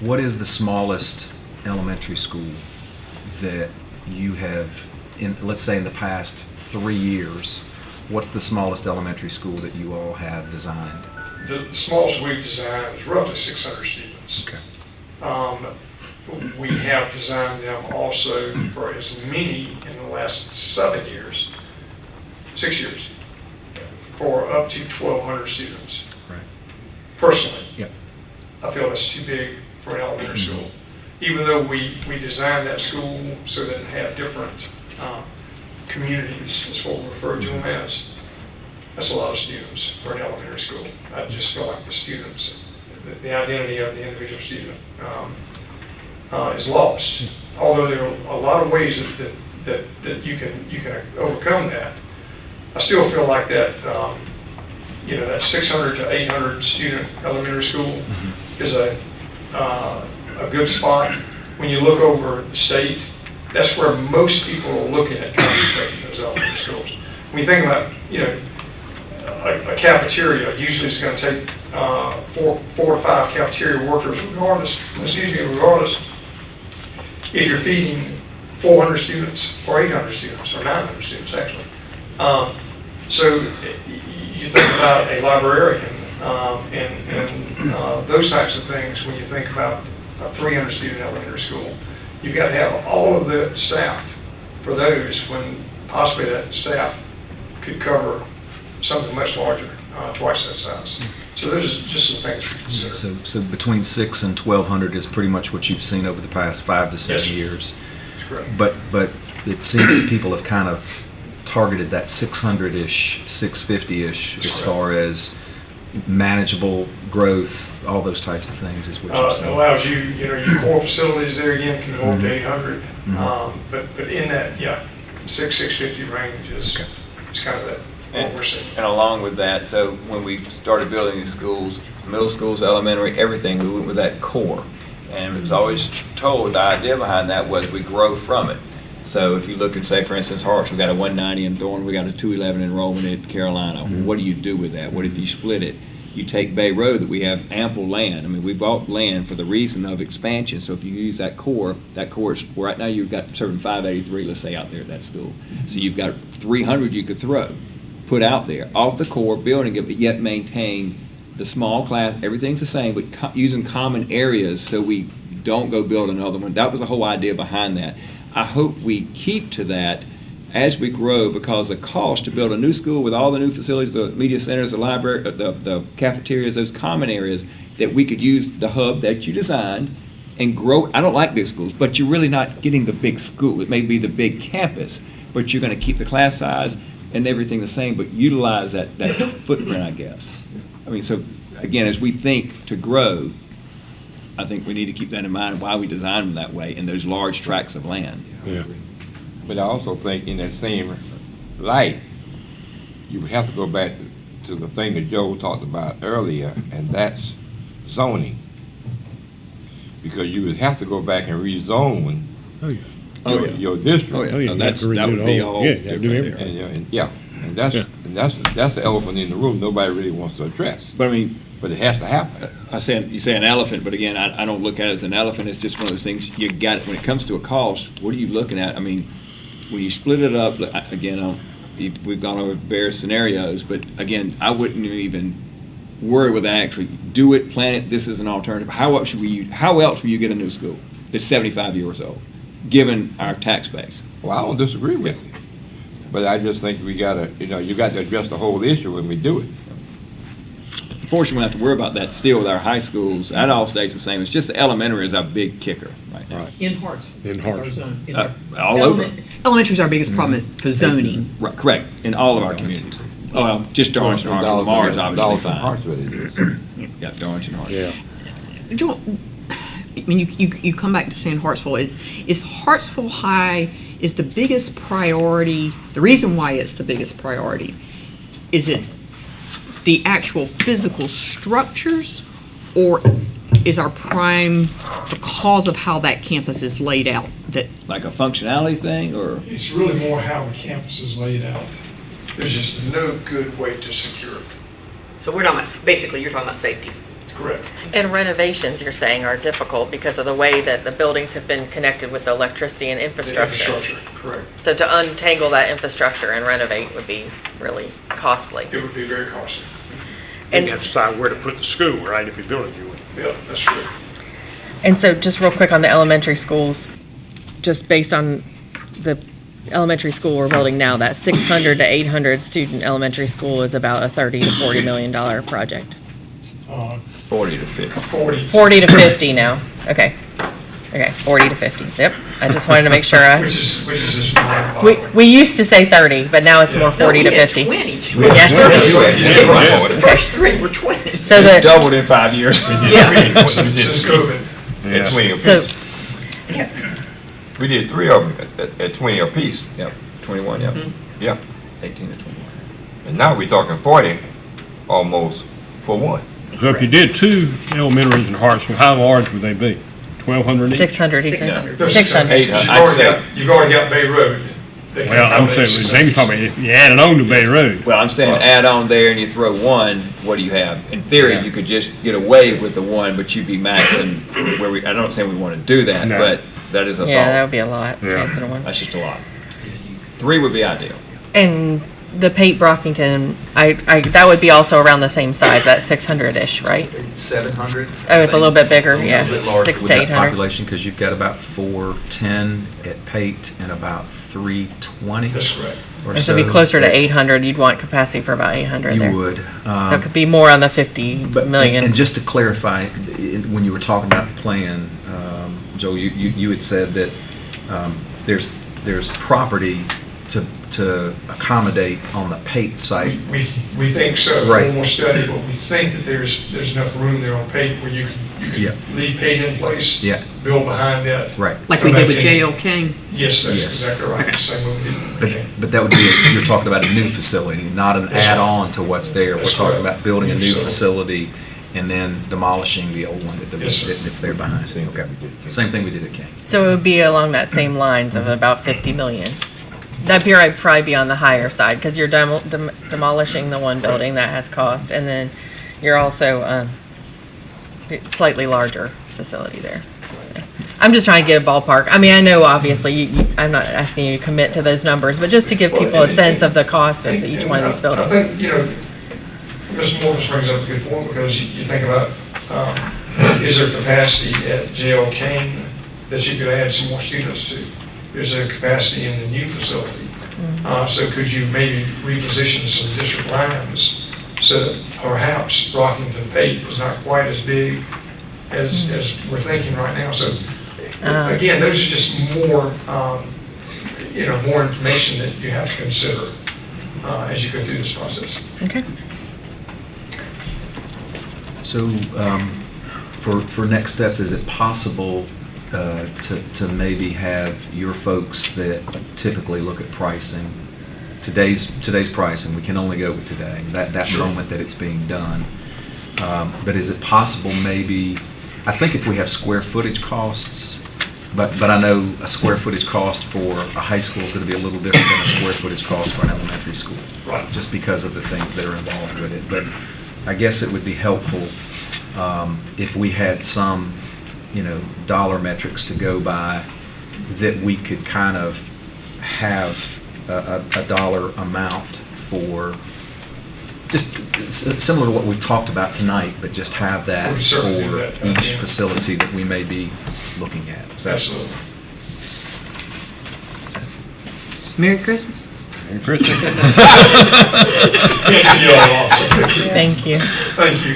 What is the smallest elementary school that you have, let's say in the past 3 years, what's the smallest elementary school that you all have designed? The smallest we've designed is roughly 600 students. Okay. We have designed them also for as many in the last 6 years, for up to 1,200 students. Right. Personally, Yep. I feel that's too big for an elementary school. Even though we designed that school so that it had different communities, is what we refer to them as. That's a lot of students for an elementary school. I just feel like the students, the identity of the individual student is lost. Although there are a lot of ways that you can overcome that, I still feel like that that 600 to 800 student elementary school is a a good spot. When you look over the state, that's where most people are looking at trying to create those elementary schools. When you think about, a cafeteria, usually it's going to take 4 to 5 cafeteria workers regardless, if you're feeding 400 students or 800 students or 900 students actually. So you think about a librarian and those types of things when you think about a 300 student elementary school. You've got to have all of the staff for those when possibly that staff could cover something much larger, twice that size. So there's just some things to consider. So between 6 and 1,200 is pretty much what you've seen over the past 5 to 7 years. That's correct. But it seems that people have kind of targeted that 600-ish, 650-ish as far as manageable growth, all those types of things is what you're It saying. allows you, your core facilities there again can go up to 800. But in that, 650 range is kind of that, what we're seeing. And along with that, so when we started building these schools, middle schools, elementary, everything, we went with that core. And it was always told, the idea behind that was we grow from it. So if you look at, say, for instance, Harts, we got a 190 in Thorne, we got a 211 enrollment at Carolina. What do you do with that? What if you split it? You take Bay Road, that we have ample land. I mean, we bought land for the reason of expansion. So if you use that core is, right now you've got serving 583, let's say, out there at that school. So you've got 300 you could put out there off the core, building it, but yet maintain the small class, everything's the same, but using common areas so we don't go build another one. That was the whole idea behind that. I hope we keep to that as we grow, because the cost to build a new school with all the new facilities, the media centers, the library, the cafeterias, those common areas, that we could use the hub that you designed and grow. I don't like big schools, but you're really not getting the big school. It may be the big campus, but you're going to keep the class size and everything the same, but utilize that footprint, I guess. I mean, so again, as we think to grow, I think we need to keep that in mind, why we design them that way in those large tracts of land. Yeah. But I also think in that same light, you would have to go back to the thing that Joe talked about earlier, and that's zoning. Because you would have to go back and rezone your district. Oh, yeah, you have That to redo would the be whole- all yeah, you have to do different everything. And that's the elephant in the room nobody really wants to address. But I mean, But it has to happen. you say an elephant, but again, I don't look at it as an elephant. It's just one of those things, you got it, when it comes to a cost, what are you looking at? I mean, when you split it up, again, we've gone over various scenarios, but again, I wouldn't even worry with actually do it, plan it, this is an alternative. How else will you get a new school that's 75 years old, given our tax base? Well, I don't disagree with you. But I just think you got to address the whole issue when we do it. Unfortunately, we have to worry about that still with our high schools. That all stays the same. It's just the elementary is our big kicker right now. In Harts. In Is our Harts. zone. Is Uh, our- all over. Elementary is our biggest problem for zoning. Right, correct, in all of our communities. Oh, well, just Darlington, Hartsville, Lamar's obviously Darlington, fine. Hartsville it is. Yeah, Darlington, Hartsville. Yeah. Joel, I mean, you come back to saying Hartsville. Is Hartsville High is the biggest priority? The reason why it's the biggest priority, is it the actual physical structures, or is our prime because of how that campus is laid out? That Like a functionality thing, or? It's really more how the campus is laid out. There's just no good way to secure it. so we're talking about, basically you're talking about safety. Correct. And renovations, you're saying, are difficult because of the way that the buildings have been connected with the electricity and The infrastructure. infrastructure, correct. So to untangle that infrastructure and renovate would be really costly. It would be very costly. And you have to decide where to put the school, right, if you're building you one. Yeah, that's true. And so just real quick on the elementary schools, just based on the elementary school we're building now, that 600 to 800 student elementary school is about a $30 to $40 million project. 40 to 50. 40 to 50 now. Okay. 40 to 50. Yep. I just wanted to make sure. Which is just mind-boggling. We used to say 30, but now it's more 40 to 50. 20. Yeah. First three were 20. So the, Doubled in 5 years. yeah. Since COVID. At 20 apiece. So, We did 3 of them at 20 apiece. Yep, 21, yep. Yeah. 18 to 21. And now we're talking 40 almost for one. So if you did 2 elementaries in Hartsville, how large would they be? 1,200 each? 600, he said. 600. 600. You've already got Bay Road. They can Well, I'm accommodate saying, 600. Jamie's talking about if you add it on to Bay Road. Well, I'm saying add on there and you throw 1, what do you have? In theory, you could just get away with the 1, but you'd be maxing where I don't say we want to do that, No. but that is a Yeah, that thought. would be a lot. Yeah. Chance in a one. That's just a lot. 3 would be ideal. And the Pate Brockington, that would be also around the same size, that 600-ish, right? 700. Oh, it's a little bit bigger, yeah, A little bit larger 6 with to that 800. population, because you've got about 410 at Pate and about 320 That's correct. or And so. so it'd be closer to at- 800, you'd want capacity for about 800 there. You would. So it could be more on the 50 But- million. And just to clarify, when you were talking about the plan, Joel, you had said that there's property to accommodate on the Pate site. We think so, Right. one more study, but we think that there's enough room there on Pate where you Yeah. can leave Pate in place. Yeah. Build behind that. Right. Like we did with J.L. King. Yes, that's Yes. exactly right, same way we did. Okay. But that would be, you're talking about a new facility, not an That's right. add-on to what's there. We're That's talking correct. about building a New new facility. facility and then demolishing the old one Yes, sir. that's there behind. Same Okay. thing we did at King. Same thing we did at King. So it would be along that same lines of about 50 million. That'd probably be on the higher side, because you're demolishing the one building, that has cost, and then you're also, slightly larger facility there. I'm just trying to get a ballpark. I mean, I know obviously, I'm not asking you to commit to those numbers, but just to give people a sense of the cost of each one of these I buildings. think, Mr. Morris brings up a good point, because you think about, is there capacity at J.L. King that you could add some more students to? Is there capacity in the new facility? So could you maybe reposition some district lines so that perhaps Brockington Pate is not quite as big as we're thinking right now? So again, those are just more, more information that you have to consider as you go through this process. Okay. So for next steps, is it possible to maybe have your folks that typically look at pricing, today's pricing, we can only go with today, that Sure. moment that it's being done. But is it possible maybe, I think if we have square footage costs, but I know a square footage cost for a high school is going to be a little different than a square footage cost for an elementary school. Right. Just because of the things that are involved with it. But I guess it would be helpful if we had some, dollar metrics to go by, that we could kind of have a dollar amount for, just similar to what we talked about tonight, but just have that We can certainly do for that, each yeah. facility that we may be looking at. Is that- Absolutely. Merry Christmas. Merry Christmas. And to y'all also. Thank you. Thank you.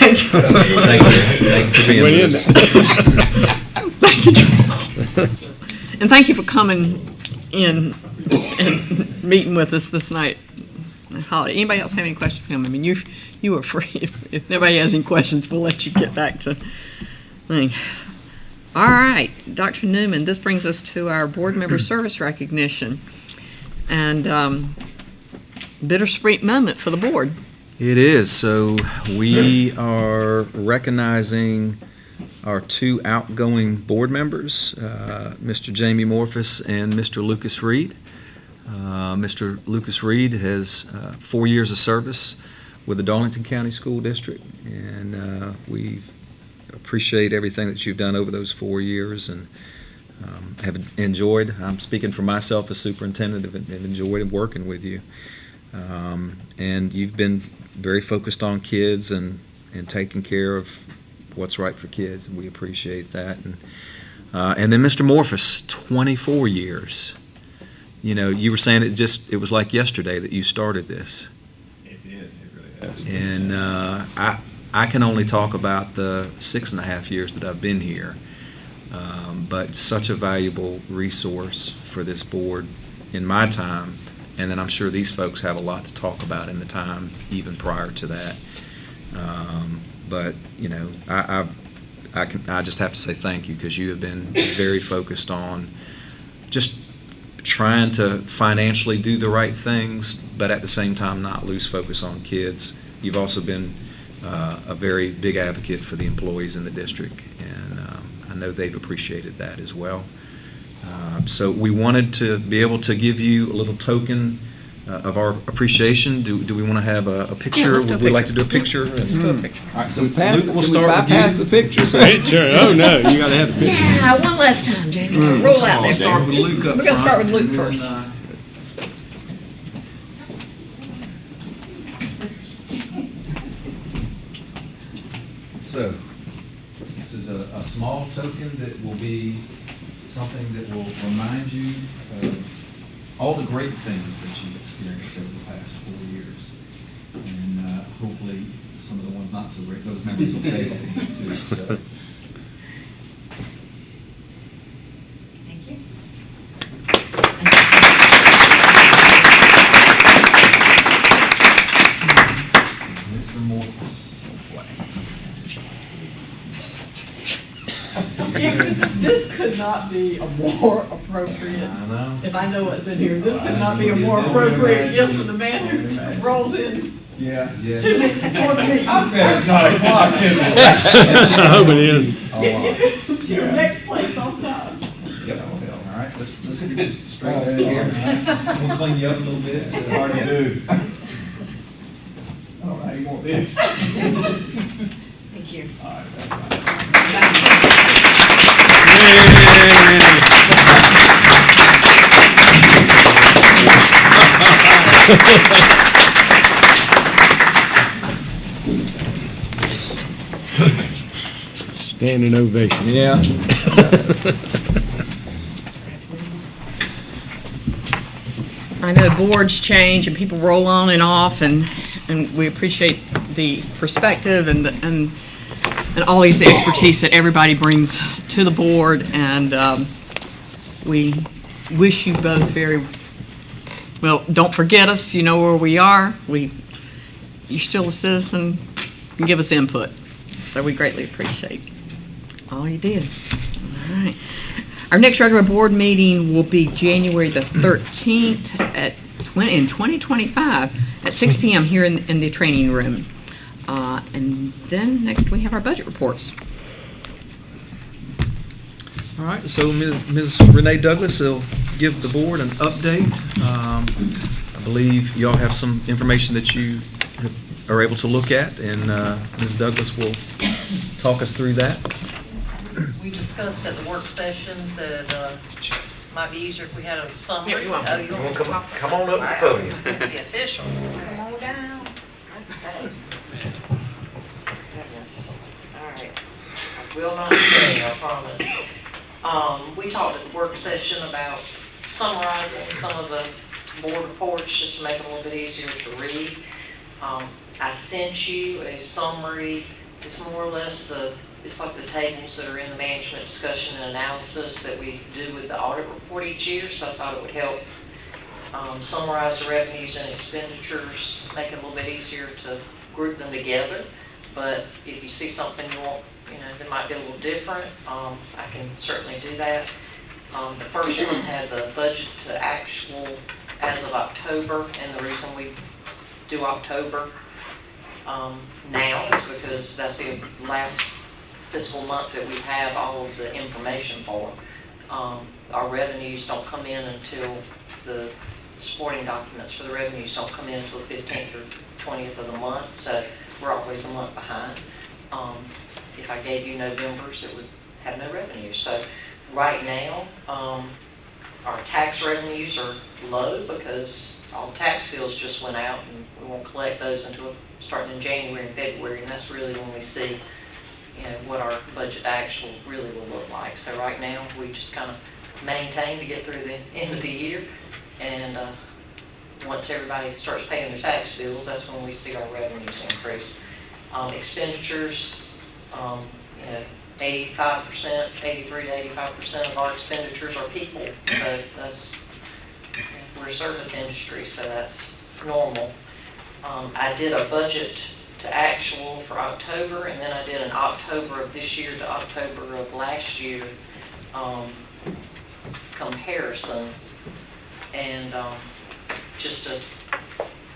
Thank you for being with us. Thank you, Joel. And thank you for coming in and meeting with us this night. Holly, anybody else have any questions for him? I mean, you are free. If nobody has any questions, we'll let you get back to thing. All right, Dr. Newman, this brings us to our board member service recognition. And bittersweet moment for the board. It is. So we are recognizing our 2 outgoing board members, Mr. Jamie Morphus and Mr. Lucas Reed. Mr. Lucas Reed has 4 years of service with the Darlington County School District, and we appreciate everything that you've done over those 4 years, and have enjoyed, I'm speaking for myself as superintendent, have enjoyed working with you. And you've been very focused on kids and taking care of what's right for kids, and we appreciate that. And then Mr. Morphus, 24 years. You were saying it was like yesterday that you started this. It did, it really has. And I can only talk about the 6.5 years that I've been here, but such a valuable resource for this board in my time, and then I'm sure these folks have a lot to talk about in the time even prior to that. But I just have to say thank you, because you have been very focused on just trying to financially do the right things, but at the same time not lose focus on kids. You've also been a very big advocate for the employees in the district, and I know they've appreciated that as well. So we wanted to be able to give you a little token of our appreciation. Do we want to have a picture? let's do a Would we like to picture. do a picture? Let's do a picture. All right, so Luke, we'll start with you. the picture. Oh, no, you gotta have the picture. Yeah, one last time, Jamie. Roll out there. Start with Luke up We're gonna start with front, Luke and first. then, So, this is a small token that will be something that will remind you of all the great things that you've experienced over the past 4 years. And hopefully, some of the ones not so great, those memories will fade too. So, Thank you. Mr. Morris. This could not be a more appropriate, I know. if I know what's in here, this could not be a more appropriate gift for the man who rolls in Yeah. 2 minutes before the meeting. I hope it is. To your next place on time. Yep. All right, let's get you straight out here. We'll clean you up a little bit. So hard to do. All right, you want this? Thank you. Standing ovation. Yeah. I know boards change and people roll on and off, and we appreciate the perspective and always the expertise that everybody brings to the board, and we wish you both very well. Don't forget us. You know where we are. You're still a citizen. You can give us input, so we greatly appreciate all you did. All right. Our next regular board meeting will be January the 13th in 2025 at 6 p.m. here in the training room. And then next we have our budget reports. All right, so Ms. Renee Douglas will give the board an update. I believe y'all have some information that you are able to look at, and Ms. Douglas will talk us through that. We discussed at the work session that might be easier if we had a summary. Yeah, you want- Oh, you want to Come on up to the podium. Be official. Come on down. Okay. Goodness. All right. I will not say, I promise. We talked at the work session about summarizing some of the board reports just to make them a little bit easier to read. I sent you a summary. It's more or less it's like the tables that are in the management discussion and analysis that we do with the audit report each year, so I thought it would help summarize the revenues and expenditures, make it a little bit easier to group them together. But if you see something you want, that might be a little different, I can certainly do that. The first one had the budget to actual as of October, and the reason we do October now is because that's the last fiscal month that we have all of the information for. Our revenues don't come in until the supporting documents for the revenues don't come in until the 15th or 20th of the month, so we're always a month behind. If I gave you November's, it would have no revenue. So right now, our tax revenues are low because all the tax bills just went out, and we won't collect those until starting in January and February, and that's really when we see what our budget actual really will look like. So right now, we just kind of maintain to get through the end of the year, and once everybody starts paying their tax bills, that's when we see our revenues increase. Expenditures, 85%, 83 to 85% of our expenditures are people, so we're a service industry, so that's normal. I did a budget to actual for October, and then I did an October of this year to October of last year comparison, and just to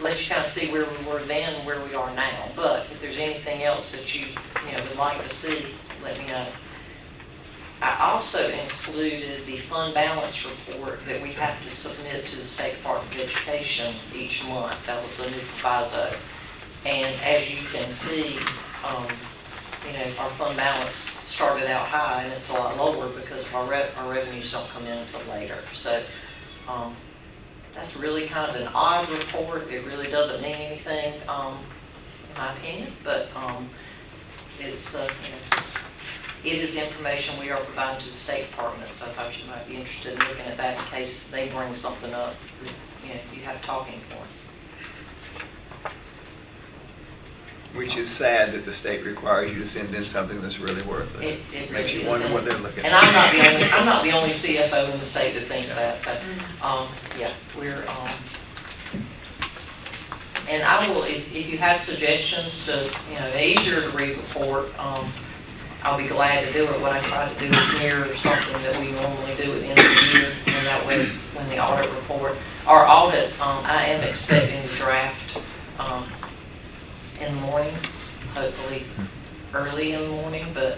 let you kind of see where we were then and where we are now. But if there's anything else that you would like to see, let me know. I also included the fund balance report that we have to submit to the State Department of Education each month. That was a new proviso. And as you can see, our fund balance started out high, and it's a lot lower because our revenues don't come in until later. So that's really kind of an odd report. It really doesn't mean anything, in my opinion, but it is information we are providing to the State Department, so I thought you might be interested in looking at that in case they bring something up that, you have talking points. Which is sad that the state requires you to send in something that's really worthless. It Makes really you wonder is. what they're looking at. And I'm not the only CFO in the state that thinks that, so, yeah, we're, and I will, if you have suggestions to, an easier to read report, I'll be glad to do it. What I try to do is mirror something that we normally do at the end of the year, and that way, when the audit report, our audit, I am expecting the draft, in the morning, hopefully early in the morning, but,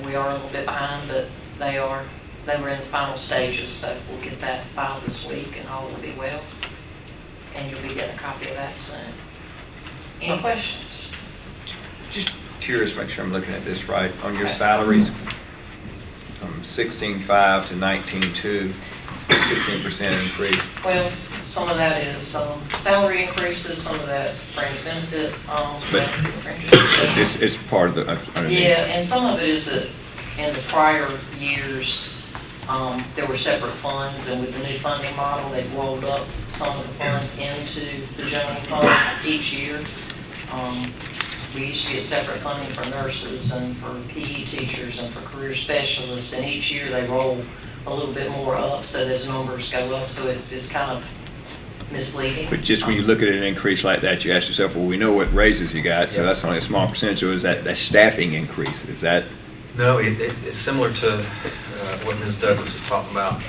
we are a little bit behind, but they were in the final stages, so we'll get that filed this week and all will be well. And you'll be getting a copy of that soon. Any questions? Just curious, make sure I'm looking at this right. On your salaries, from 16.5 to 19.2, 16% increase. Well, some of that is salary increases, some of that's fringe benefit. It's part of the, underneath. Yeah, and some of it is that in the prior years, there were separate funds, and with the new funding model, they've rolled up some of the funds into the general fund each year. We used to get separate funding for nurses and for PE teachers and for career specialists, and each year they roll a little bit more up, so those numbers go up, so it's just kind of misleading. But just when you look at an increase like that, you ask yourself, well, we know what raises you got, so that's only a small percentage, or is that staffing increase? Is that? No, it's similar to what Ms. Douglas is talking about,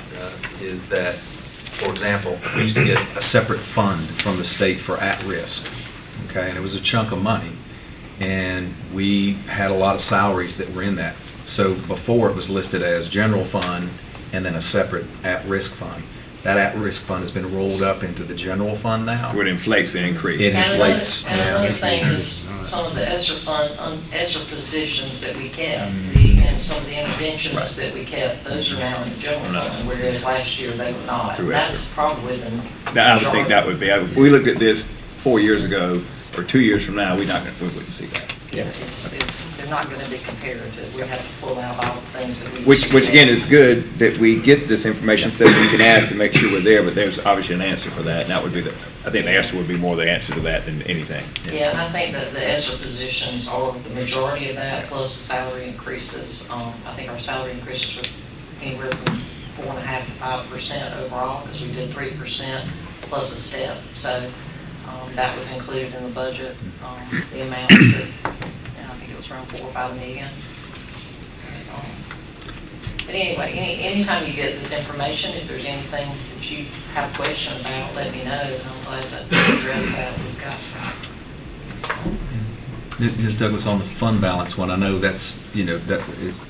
is that, for example, we used to get a separate fund from the state for at-risk, okay, and it was a chunk of money, and we had a lot of salaries that were in that. So before, it was listed as general fund and then a separate at-risk fund. That at-risk fund has been rolled up into the general fund now. So it inflates the increase. It inflates. And another thing is some of the ESSER positions that we kept, and some of the interventions that we kept, those are now in the general fund, whereas last year they were not. Through That's ESSER. probably the I would think that would be, if we looked at this 4 years ago, or 2 years from now, we wouldn't see that. Yeah, they're not going to be comparative. We have to pull out all the things that we. Which again is good that we get this information so we can ask and make sure we're there, but there's obviously an answer for that, and that would be I think the answer would be more the answer to that than anything. Yeah, and I think that the ESSER positions are the majority of that, plus the salary increases. I think our salary increases were anywhere from 4.5% to 5% overall, because we did 3% plus a step. So that was included in the budget, the amounts that, I think it was around 4 or 5 million. But anyway, anytime you get this information, if there's anything that you have a question about, let me know, and I'm glad to address that. We've got. Ms. Douglas, on the fund balance one, I know that's,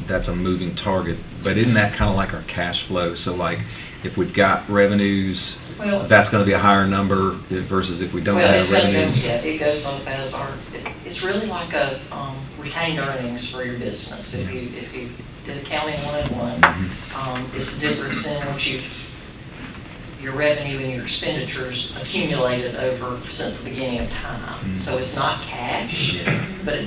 that's a moving target, but isn't that kind of like our cash flow? So like, if we've got revenues, that's going to be a higher number versus if we don't have revenues? It goes up as it's really like a retained earnings for your business. If you did accounting 101, it's the difference in what your revenue and your expenditures accumulated over since the beginning of time. So it's not cash, but it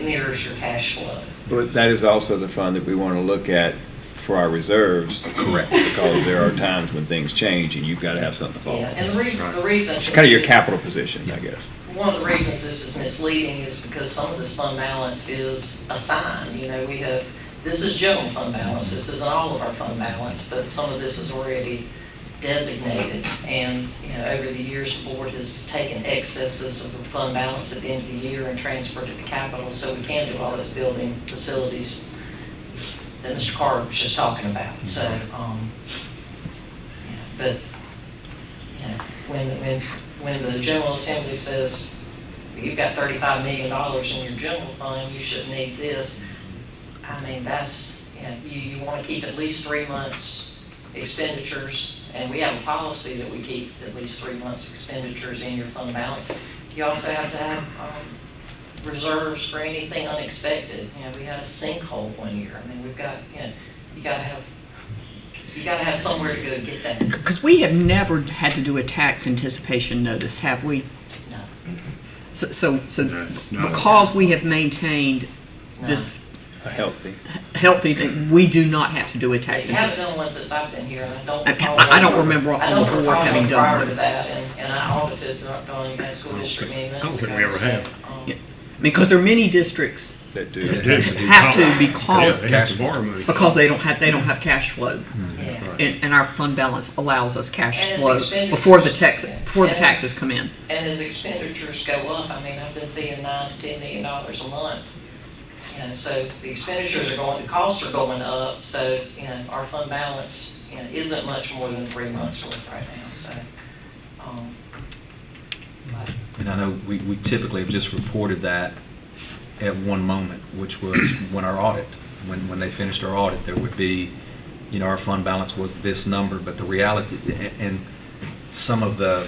mirrors your cash flow. But that is also the fund that we want to look at for our reserves. Correct. Because there are times when things change and you've got to have something to follow. Yeah, and the reason. It's kind of your capital position, I guess. One of the reasons this is misleading is because some of this fund balance is assigned. This is general fund balance. This isn't all of our fund balance, but some of this is already designated. And, over the years, the board has taken excesses of the fund balance at the end of the year and transferred it to capital, so we can do all those building facilities that Mr. Carter was just talking about. So, but when the General Assembly says, you've got $35 million in your general fund, you should need this, I mean, that's, you want to keep at least 3 months expenditures, and we have a policy that we keep at least 3 months expenditures in your fund balance. You also have to have reserves for anything unexpected. We had a sinkhole one year. I mean, we've got, you gotta have somewhere to go get that. Because we have never had to do a tax anticipation notice, have we? No. So No. because we have maintained this A healthy. healthy thing, we do not have to do a tax They haven't anticipation. done one since I've been here, and I don't. I don't remember on the board recall having one done prior one. to that, and I audited Darlington High School District many I don't months think ago. we ever so, have. Because there are many districts That do. have to because They have to borrow money. they don't have cash flow. Yeah. And our fund balance allows us cash And as flow expenditures- before the and as- taxes come in. And as expenditures go up, I mean, I've been seeing $9 to $10 million a month. So the expenditures are going, the costs are going up, so, our fund balance, isn't much more than 3 months worth right now, so. And I know we typically have just reported that at one moment, which was when our audit, when they finished our audit, there would be, our fund balance was this number, but the reality, and some of the,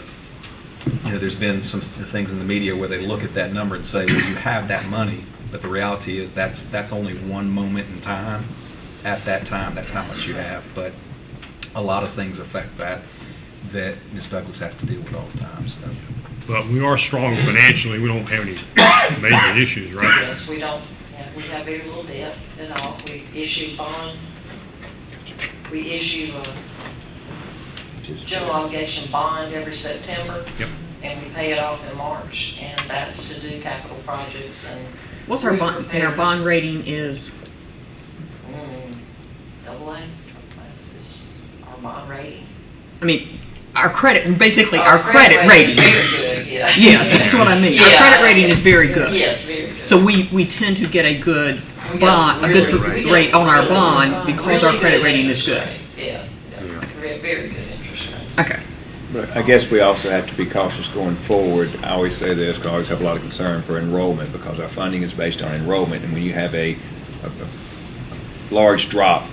there's been some things in the media where they look at that number and say, well, you have that money, but the reality is that's only one moment in time. At that time, that's how much you have, but a lot of things affect that Ms. Douglas has to deal with all the time, so. But we are strong financially. We don't have any major issues, right? Yes, we don't, we have very little debt at all. We issue a general obligation bond every September. Yep. And we pay it off in March, and that's to do capital projects and. What's our bond, and our bond rating is? AA, is our bond rating. I mean, our credit, basically our credit rating. is very good, yeah. Yes, that's what I mean. Our Yeah. credit rating is very good. Yes, very good. So we tend to get a good We bond, got a good really- we got rate on our really bond because our really credit good rating is interest good. rate. Yeah, very good interest rates. Okay. But I guess we also have to be cautious going forward. I always say this, because I always have a lot of concern for enrollment, because our funding is based on enrollment, and when you have a large drop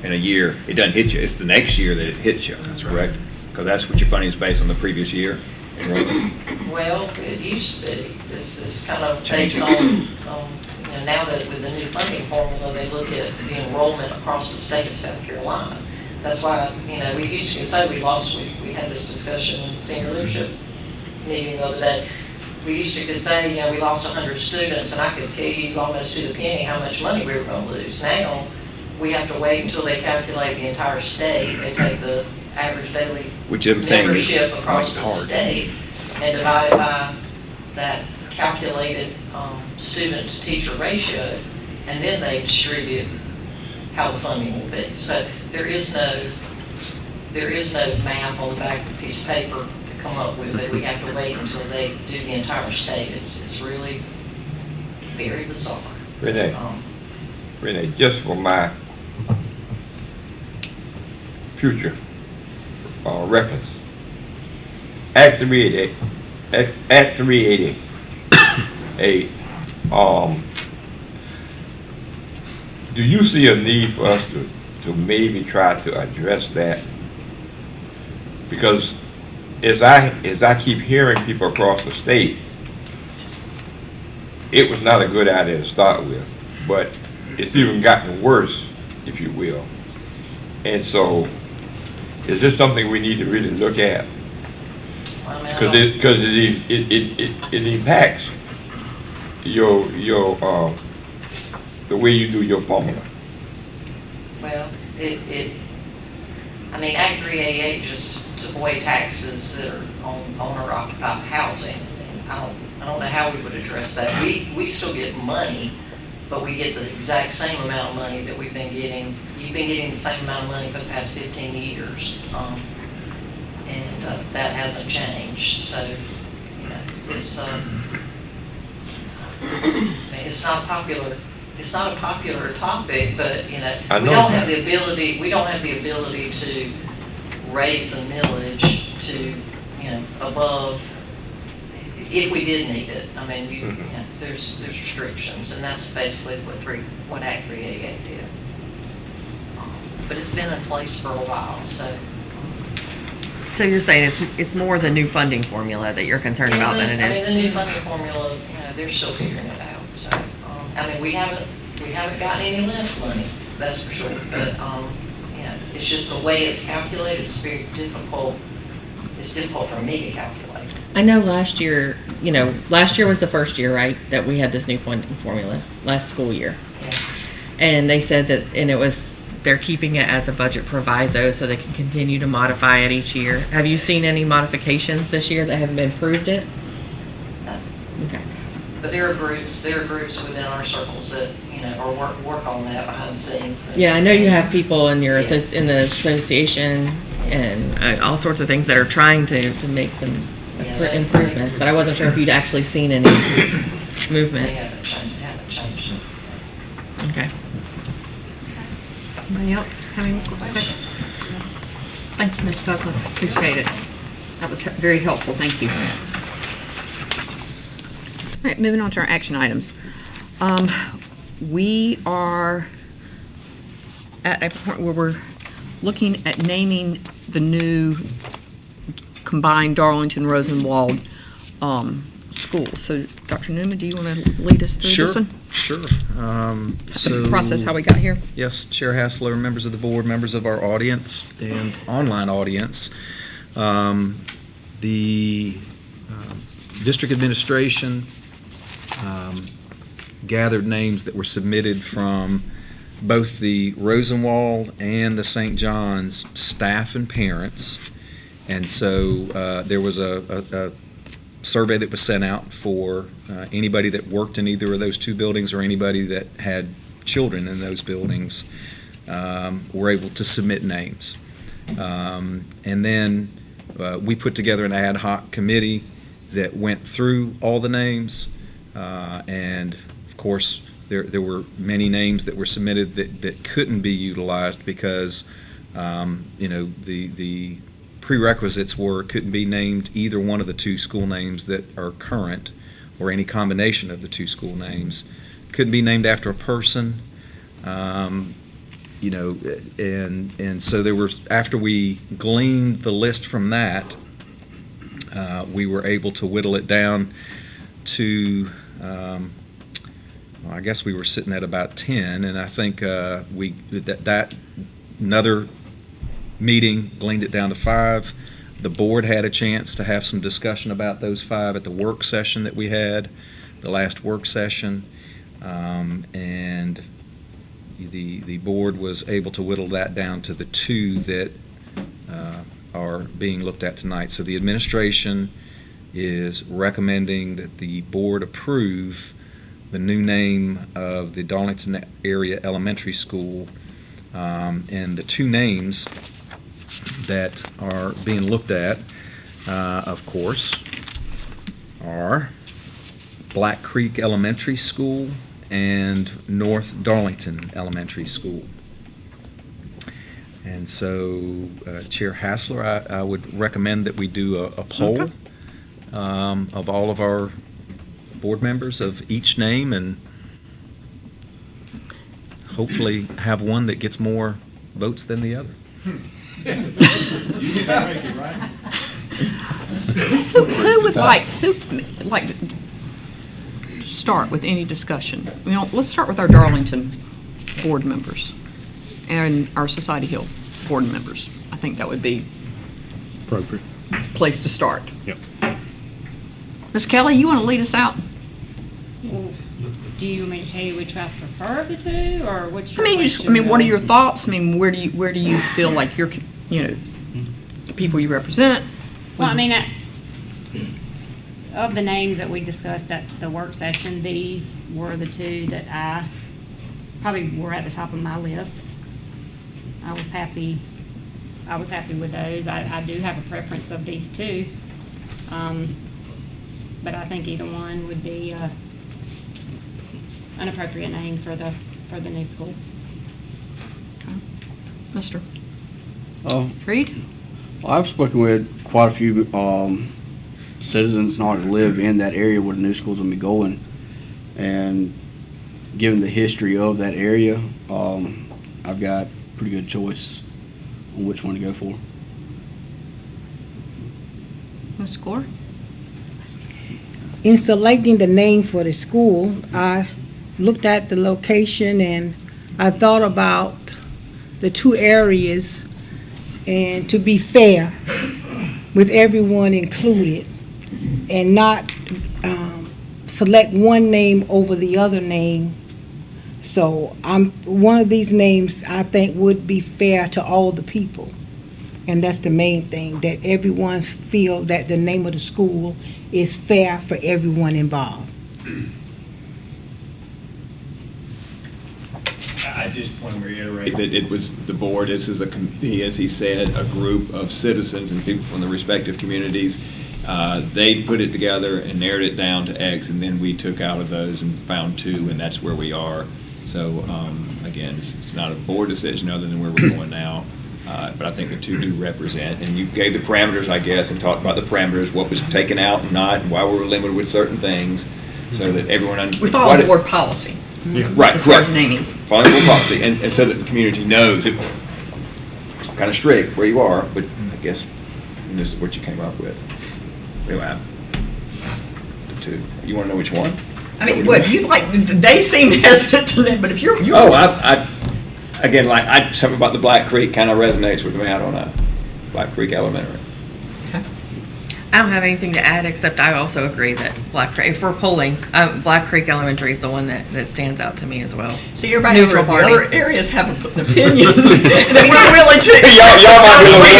in a year, it doesn't hit you, it's the next year that it hits you. That's correct? Because that's what your funding is based on the previous year, enrollment. Well, it used to be. This is kind of based on, now that with the new funding formula, they look at the enrollment across the state of South Carolina. That's why, we used to say we had this discussion in the senior leadership meeting the other day. We used to could say, we lost 100 students, and I could tell you almost to the penny how much money we were going to lose. Now, we have to wait until they calculate the entire state. They take the average daily Which I'm saying is membership across the hard. state and divide it by that calculated student-to-teacher ratio, and then they distribute how the funding will be. So there is no math on the back of a piece of paper to come up with it. We have to wait until they do the entire state. It's really very bizarre. Renee, just for my future reference, Act 380, do you see a need for us to maybe try to address that? Because as I keep hearing people across the state, it was not a good idea to start with, but it's even gotten worse, if you will. And so, is this something we need to really look at? Because it impacts the way you do your formula. Well, Act 388 just took away taxes that are on owner-occupied housing. And I don't know how we would address that. We still get money, but we get the exact same amount of money that we've been getting. You've been getting the same amount of money for the past 15 years. And that hasn't changed. So, it's not popular. It's not a popular topic, but we don't have the ability to raise the millage to above, if we did need it. I mean, there's restrictions, and that's basically what Act 388 did. But it's been in place for a while, so. So you're saying it's more the new funding formula that you're concerned about than it is? I mean, the new funding formula, they're still figuring it out, so. I mean, we haven't gotten any less money, that's for sure, but, it's just the way it's calculated, it's very difficult. It's difficult for me to calculate. I know last year was the first year, right, that we had this new funding formula, last school year. Yeah. And they said that, they're keeping it as a budget proviso so they can continue to modify it each year. Have you seen any modifications this year that have improved it? No. Okay. But there are groups within our circles that, or work on that behind the scenes. Yeah, I know you have people in your in the association and all sorts of things that are trying to make some improvements, but I wasn't sure if you'd actually seen any movement. They haven't changed it. Okay. Anybody else have any questions? Thank you, Ms. Douglas. Appreciate it. That was very helpful. Thank you. All right, moving on to our action items. We are at a point where we're looking at naming the new combined Darlington Rosenwald school. So, Dr. Newman, do you want to lead us through this one? Sure. The process, how we got here? Yes, Chair Hassler, members of the board, members of our audience and online audience. The district administration gathered names that were submitted from both the Rosenwald and the St. John's staff and parents. And so there was a survey that was sent out for anybody that worked in either of those two buildings or anybody that had children in those buildings were able to submit names. And then we put together an ad hoc committee that went through all the names. And of course, there were many names that were submitted that couldn't be utilized because, the prerequisites were couldn't be named either one of the two school names that are current or any combination of the two school names. Couldn't be named after a person, and so there was, after we gleaned the list from that, we were able to whittle it down to, I guess we were sitting at about 10, and I think that another meeting gleaned it down to 5. The board had a chance to have some discussion about those 5 at the work session that we had, the last work session, and the board was able to whittle that down to the 2 that are being looked at tonight. So the administration is recommending that the board approve the new name of the Darlington Area Elementary School, and the 2 names that are being looked at, of course, are Black Creek Elementary School and North Darlington Elementary School. And so, Chair Hassler, I would recommend that we do a poll of all of our board members of each name and hopefully have one that gets more votes than the other. Who would like to start with any discussion? Let's start with our Darlington board members and our Society Hill board members. I think that would be Appropriate. place to start. Yep. Ms. Kelly, you want to lead us out? Do you want me to tell you which I prefer of the two, or what's your question? What are your thoughts? Where do you feel like you're, the people you represent? Well, of the names that we discussed at the work session, these were the 2 that I probably were at the top of my list. I was happy with those. I do have a preference of these 2, but I think either one would be an appropriate name for the new school. Mr. Oh, Reed? well, I've spoken with quite a few citizens not to live in that area where the new school's gonna be going. And given the history of that area, I've got a pretty good choice on which one to go for. Ms. Gore? In selecting the name for the school, I looked at the location and I thought about the two areas, and to be fair with everyone included and not select one name over the other name. So one of these names I think would be fair to all the people. And that's the main thing, that everyone feel that the name of the school is fair for everyone involved. I just want to reiterate that it was the board, this is as he said, a group of citizens and people from the respective communities. They put it together and narrowed it down to X, and then we took out of those and found 2, and that's where we are. So, again, it's not a board decision other than where we're going now. But I think the 2 do represent, and you gave the parameters, I guess, and talked about the parameters, what was taken out and not, and why we were limited with certain things, so that everyone We follow the board policy. Right, As far as correct. naming. Following board policy, and so that the community knows it's kind of strict where you are, but I guess this is what you came up with. We have the 2. You want to know which one? I mean, what, you like, they seem hesitant to that, but if you're. Oh, again, like, something about the Black Creek kind of resonates with me. I don't know. Black Creek Elementary. I don't have anything to add, except I also agree that Black Creek, if we're polling, Black Creek Elementary is the one that stands out to me as well. See, everybody It's over neutral at the party. other areas have an opinion, and we're willing to. Y'all might be a little-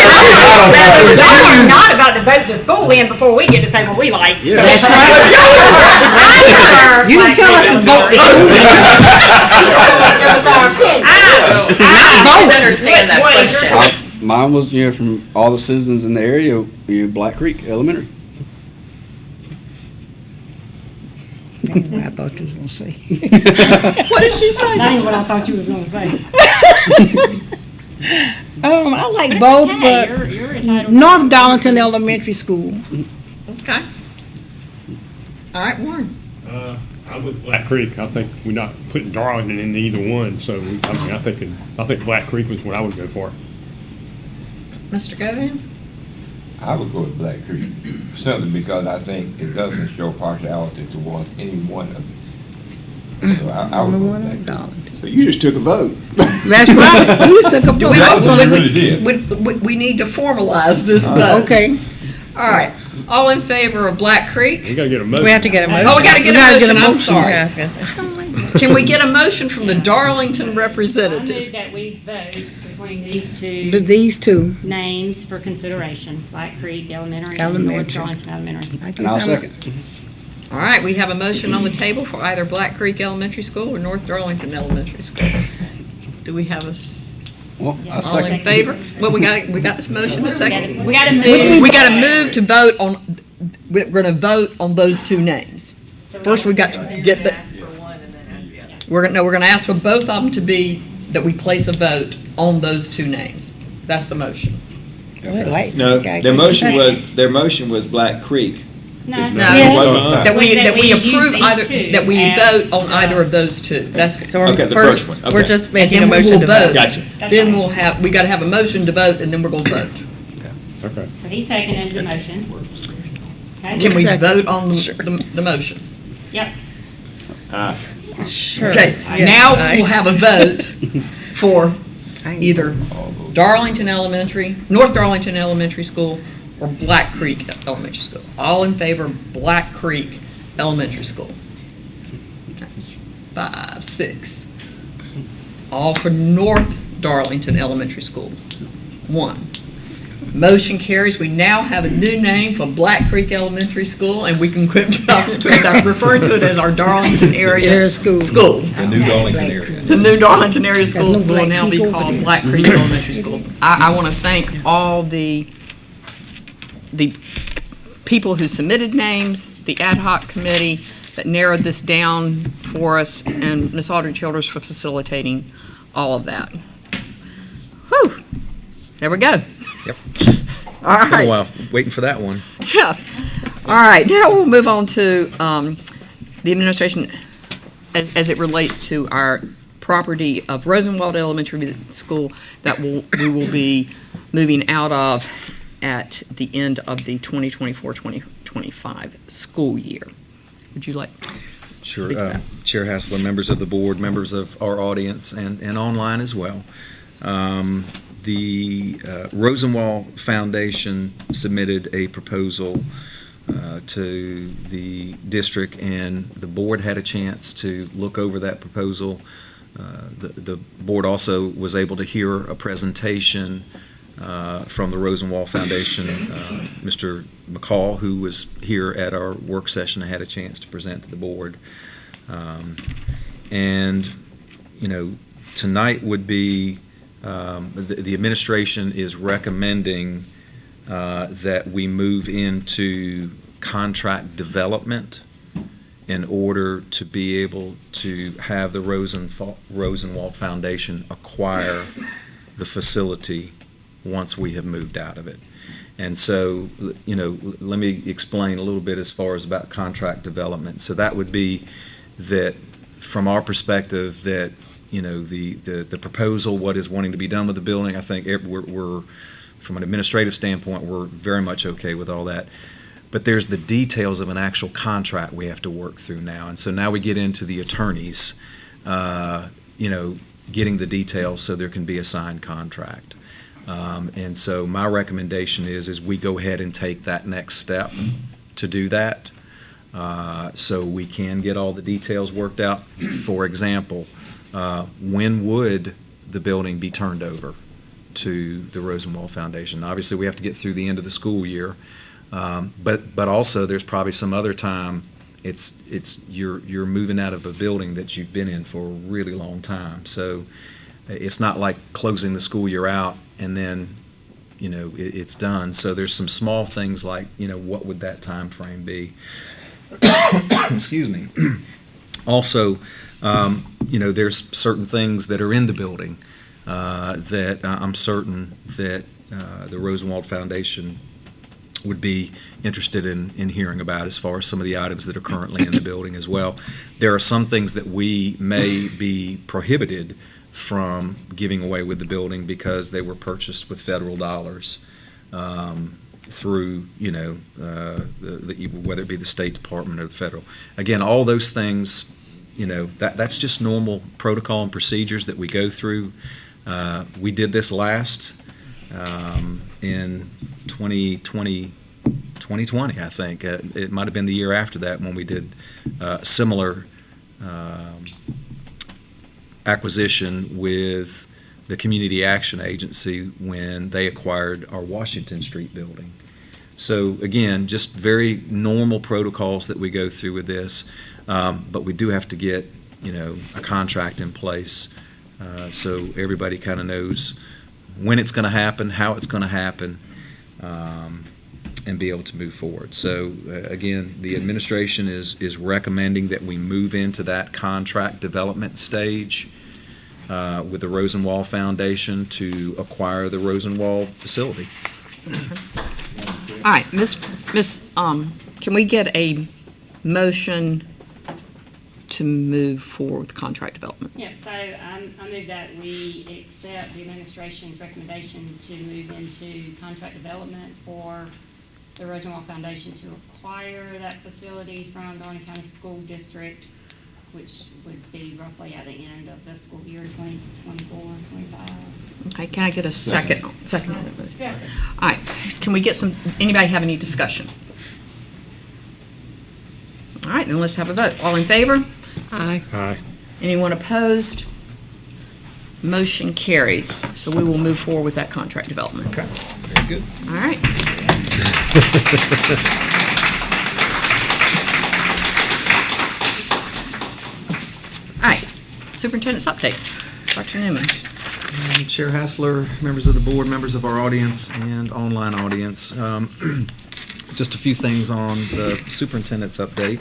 Y'all are not about to vote the school in before we get to say what we like. Yeah. So that's right. You didn't tell us to vote the school. I didn't understand that question. Mine was, from all the citizens in the area, Black Creek Elementary. I thought you was gonna say. What did she say? That ain't what I thought you was gonna say. I like But it's both, okay. but You're entitled to- North Darlington Elementary School. Okay. All right, Warren. I'm with Black Creek. I think we're not putting Darlington in either one, so I think Black Creek was what I would go for. Mr. Govan? I would go with Black Creek, simply because I think it doesn't show partiality towards any one of them. So I would go with Black Creek. So you just took a vote. That's right. You took a Do we, vote. I really did. we need to formalize this vote. Okay. All right. All in favor of Black Creek? We gotta get a motion. We have to get a motion. Oh, we gotta get a motion, I'm Yeah, sorry. I was gonna say. Can we get a motion from the Darlington I move representative? that we vote between these two These two. names for consideration, Black Creek Elementary and North Elementary. Darlington Elementary. And I'll second. All right, we have a motion on the table for either Black Creek Elementary School or North Darlington Elementary School. Do we have Well, I all in second. favor? Well, we got this motion, a second. We gotta move. We gotta move to vote on, we're gonna vote on those 2 names. First, we got to get the. We're gonna ask for both of them to be, that we place a vote on those 2 names. That's the motion. No, their motion was Black Creek. No. No, Yes. that we That we use approve these either, two that we as, vote on either of those 2. That's, So we're Okay, the first one, okay. we're just making a and then we motion will to vote. vote. Gotcha. Then we'll have, we gotta have a motion to vote, and then we're gonna vote. Okay. So he seconded the motion. Okay? Can we Second. vote on the motion? Yep. Sure. Okay, Yes. now Aye. we'll have a vote for either Darlington Elementary, North Darlington Elementary School, or Black Creek Elementary School. All in favor of Black Creek Elementary School? That's 5, 6. All for North Darlington Elementary School? 1. Motion carries. We now have a new name for Black Creek Elementary School, and we can quit referring to it as our Darlington area school. The new Darlington area. The new Darlington area school no will black now be people over called there. Black Creek Elementary School. I want to thank all the people who submitted names, the ad hoc committee that narrowed this down for us, and Ms. Audrey Childers for facilitating all of that. Whew, there we go. Yep. All It's been a right. while waiting for that one. Yeah. All right, now we'll move on to the administration as it relates to our property of Rosenwald Elementary School that we will be moving out of at the end of the 2024-2025 school year. Would you like? Sure. Chair Hassler, members of the board, members of our audience, and online as well. The Rosenwald Foundation submitted a proposal to the district, and the board had a chance to look over that proposal. The board also was able to hear a presentation from the Rosenwald Foundation. Mr. McCall, who was here at our work session, had a chance to present to the board. And, you know, tonight would be, the administration is recommending that we move into contract development in order to be able to have the Rosenwald Foundation acquire the facility once we have moved out of it. And so, you know, let me explain a little bit as far as about contract development. So that would be that, from our perspective, that, you know, the proposal, what is wanting to be done with the building, I think we're from an administrative standpoint, we're very much okay with all that. But there's the details of an actual contract we have to work through now. And so now we get into the attorneys, you know, getting the details so there can be a signed contract. And so my recommendation is we go ahead and take that next step to do that, so we can get all the details worked out. For example, when would the building be turned over to the Rosenwald Foundation? Obviously, we have to get through the end of the school year, but also there's probably some other time. You're moving out of a building that you've been in for a really long time, so it's not like closing the school year out and then, you know, it's done. So there's some small things like, you know, what would that time frame be? Excuse me. Also, you know, there's certain things that are in the building that I'm certain that the Rosenwald Foundation would be interested in hearing about, as far as some of the items that are currently in the building as well. There are some things that we may be prohibited from giving away with the building because they were purchased with federal dollars through, you know, whether it be the State Department or the federal. Again, all those things, you know, that's just normal protocol and procedures that we go through. We did this last in 2020, I think. It might have been the year after that when we did similar acquisition with the Community Action Agency when they acquired our Washington Street building. So again, just very normal protocols that we go through with this, but we do have to get, you know, a contract in place so everybody kind of knows when it's going to happen, how it's going to happen, and be able to move forward. So again, the administration is recommending that we move into that contract development stage with the Rosenwald Foundation to acquire the Rosenwald facility. All right, can we get a motion to move forward with contract development? Yeah, so I move that we accept the administration's recommendation to move into contract development for the Rosenwald Foundation to acquire that facility from Darlington County School District, which would be roughly at the end of the school year 2024-25. Okay, can I get a second? Second. All right, can we get anybody have any discussion? All right, then let's have a vote. All in favor? Aye. Aye. Anyone opposed? Motion carries. So we will move forward with that contract development. Okay, very good. All right. All right, superintendent's update. Dr. Newman. Chair Hassler, members of the board, members of our audience, and online audience. Just a few things on the superintendent's update.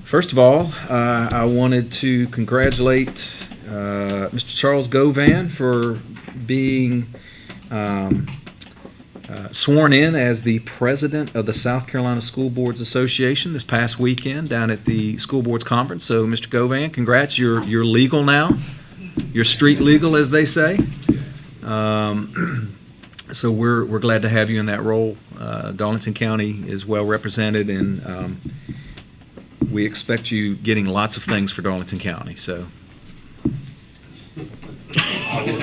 First of all, I wanted to congratulate Mr. Charles Govan for being sworn in as the president of the South Carolina School Boards Association this past weekend down at the School Boards Conference. So, Mr. Govan, congrats. You're legal now. You're street legal, as they say. So we're glad to have you in that role. Darlington County is well represented, and we expect you getting lots of things for Darlington County. So,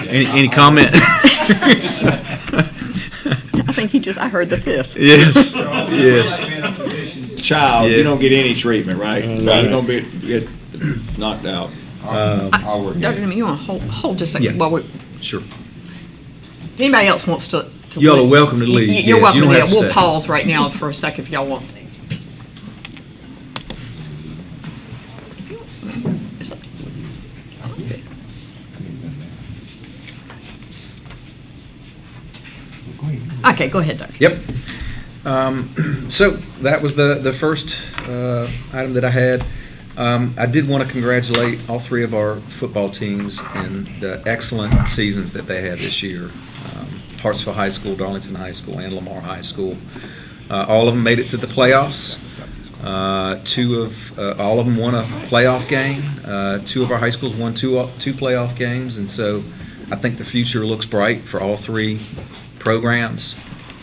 any comment? I think I heard the fifth. Yes, yes. Child, you Yes. don't get any treatment, right? So Right. you're gonna get knocked out. I'll work Dr. it. Newman, you want to hold just a second? Yeah. While we, Sure. anybody else wants to Y'all are leave? welcome to leave. You're Yes, you welcome to don't have leave. to We'll stay. pause right now for a second if y'all want. Okay, go ahead, Doug. Yep. So that was the first item that I had. I did want to congratulate all three of our football teams and the excellent seasons that they had this year. Hartsville High School, Darlington High School, and Lamar High School. All of them made it to the playoffs. All of them won a playoff game. Two of our high schools won two playoff games, and so I think the future looks bright for all three programs.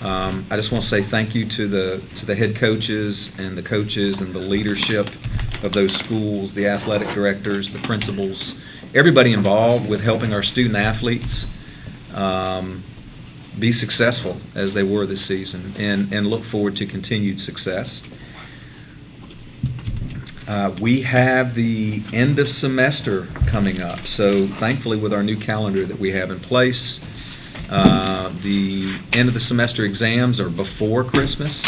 I just want to say thank you to the head coaches and the leadership of those schools, the athletic directors, the principals, everybody involved with helping our student athletes be successful as they were this season, and look forward to continued success. We have the end of semester coming up, so thankfully with our new calendar that we have in place, the end of the semester exams are before Christmas.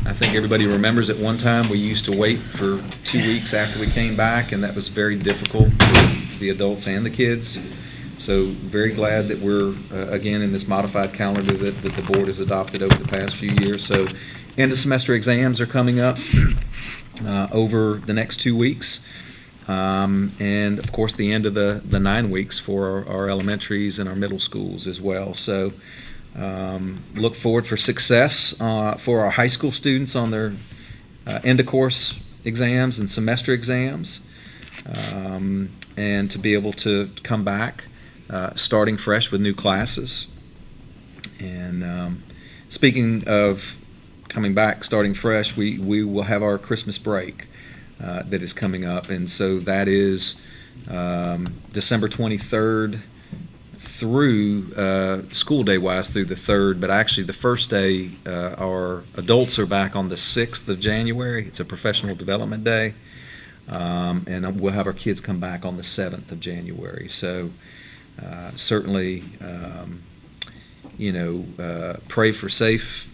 I think everybody remembers at one time we used to wait for 2 weeks after we came back, and that was very difficult for the adults and the kids. So very glad that we're, again, in this modified calendar that the board has adopted over the past few years. So end of semester exams are coming up over the next 2 weeks. And of course, the end of the 9 weeks for our elementaries and our middle schools as well. So look forward for success for our high school students on their end of course exams and semester exams, and to be able to come back starting fresh with new classes. And speaking of coming back starting fresh, we will have our Christmas break that is coming up, and so that is December 23rd through school day wise through the 3rd, but actually the first day our adults are back on the 6th of January. It's a professional development day, and we'll have our kids come back on the 7th of January. So certainly pray for safe,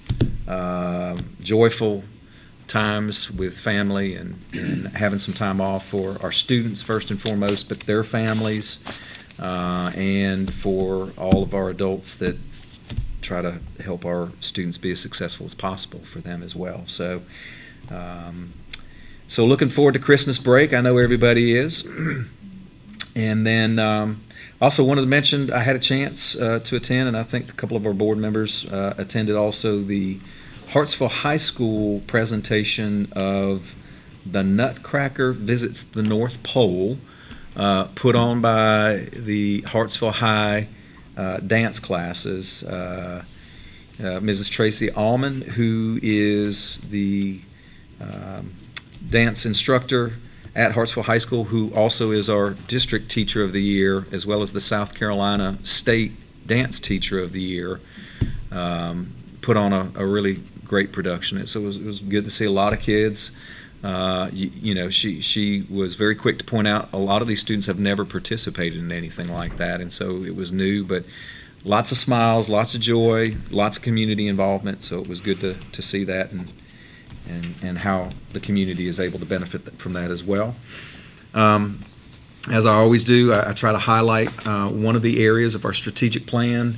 joyful times with family, and having some time off for our students first and foremost, but their families, and for all of our adults that try to help our students be as successful as possible for them as well. So so looking forward to Christmas break. I know everybody is. And then also wanted to mention I had a chance to attend, and I think a couple of our board members attended also, the Hartsville High School presentation of The Nutcracker Visits the North Pole, put on by the Hartsville High dance classes. Mrs. Tracy Allman, who is the dance instructor at Hartsville High School, who also is our district teacher of the year, as well as the South Carolina State Dance Teacher of the Year, put on a really great production. So it was good to see a lot of kids. She was very quick to point out a lot of these students have never participated in anything like that, and so it was new, but lots of smiles, lots of joy, lots of community involvement. So it was good to see that, and how the community is able to benefit from that as well. As I always do, I try to highlight one of the areas of our strategic plan.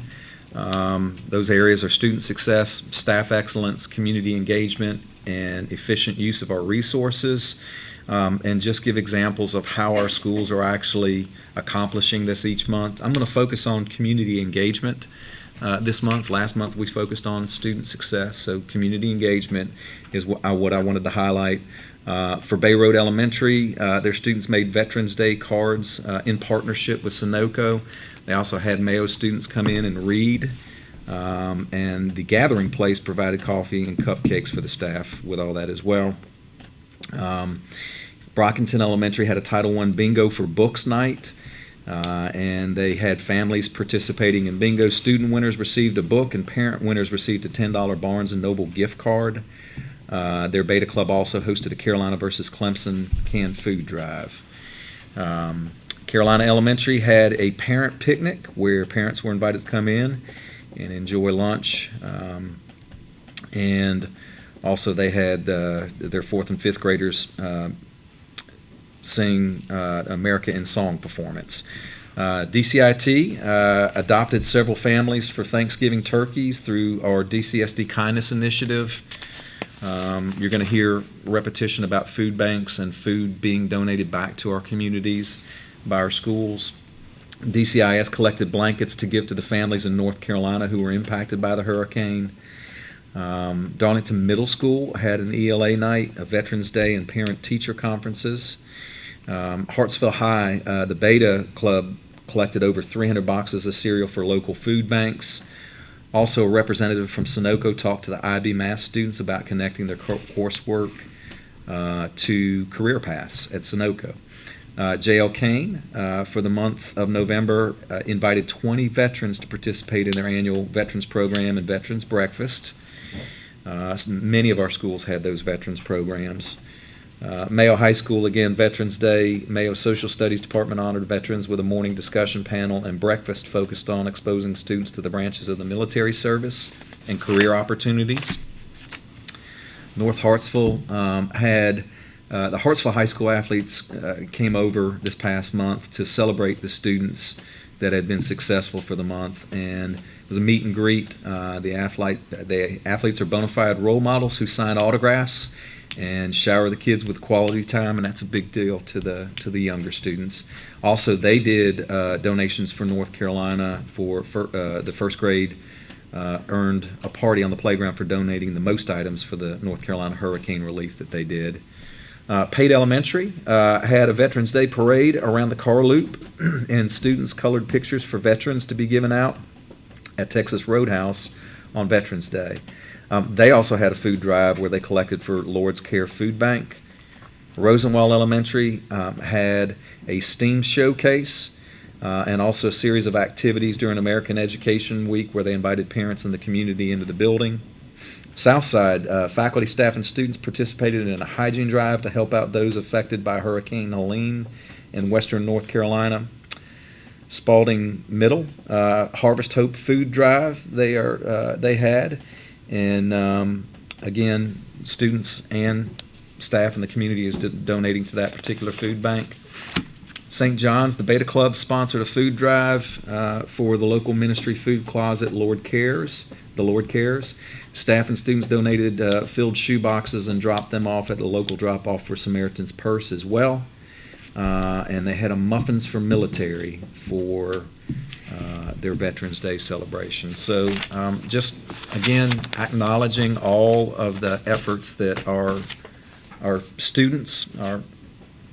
Those areas are student success, staff excellence, community engagement, and efficient use of our resources. and just give examples of how our schools are actually accomplishing this each month. I'm going to focus on community engagement this month. Last month we focused on student success, so community engagement is what I wanted to highlight. For Bay Road Elementary, their students made Veterans Day cards in partnership with Sunoco. They also had Mayo students come in and read, and the Gathering Place provided coffee and cupcakes for the staff with all that as well. Brockington Elementary had a Title I bingo for books night, and they had families participating in bingo. Student winners received a book, and parent winners received a $10 Barnes & Noble gift card. Their Beta Club also hosted a Carolina versus Clemson canned food drive. Carolina Elementary had a parent picnic where parents were invited to come in and enjoy lunch. And also they had their 4th and 5th graders sing America in Song performance. DCIT adopted several families for Thanksgiving turkeys through our DCSD Kindness Initiative. You're going to hear repetition about food banks and food being donated back to our communities by our schools. DCIS collected blankets to give to the families in North Carolina who were impacted by the hurricane. Darlington Middle School had an ELA night, a Veterans Day, and parent-teacher conferences. Hartsville High, the Beta Club collected over 300 boxes of cereal for local food banks. Also, a representative from Sunoco talked to the IB math students about connecting their coursework to career paths at Sunoco. J.L. Kane, for the month of November, invited 20 veterans to participate in their annual Veterans Program and Veterans Breakfast. Many of our schools had those veterans programs. Mayo High School, again, Veterans Day. Mayo Social Studies Department honored veterans with a morning discussion panel and breakfast focused on exposing students to the branches of the military service and career opportunities. North Hartsville had the Hartsville High School athletes came over this past month to celebrate the students that had been successful for the month, and it was a meet and greet. The athletes are bona fide role models who sign autographs and shower the kids with quality time, and that's a big deal to the younger students. Also, they did donations for North Carolina for the first grade. Earned a party on the playground for donating the most items for the North Carolina hurricane relief that they did. Pate Elementary had a Veterans Day parade around the car loop, and students colored pictures for veterans to be given out at Texas Roadhouse on Veterans Day. They also had a food drive where they collected for Lord's Care Food Bank. Rosenwall Elementary had a STEAM showcase and also a series of activities during American Education Week where they invited parents and the community into the building. Southside, faculty, staff, and students participated in a hygiene drive to help out those affected by Hurricane Helene in western North Carolina. Spalding Middle, Harvest Hope Food Drive they had. And again, students and staff in the community is donating to that particular food bank. St. John's, the Beta Club sponsored a food drive for the local ministry food closet, the Lord Cares. Staff and students donated filled shoe boxes and dropped them off at the local drop-off for Samaritan's Purse as well. And they had a Muffins for Military for their Veterans Day celebration. So just, again, acknowledging all of the efforts that our students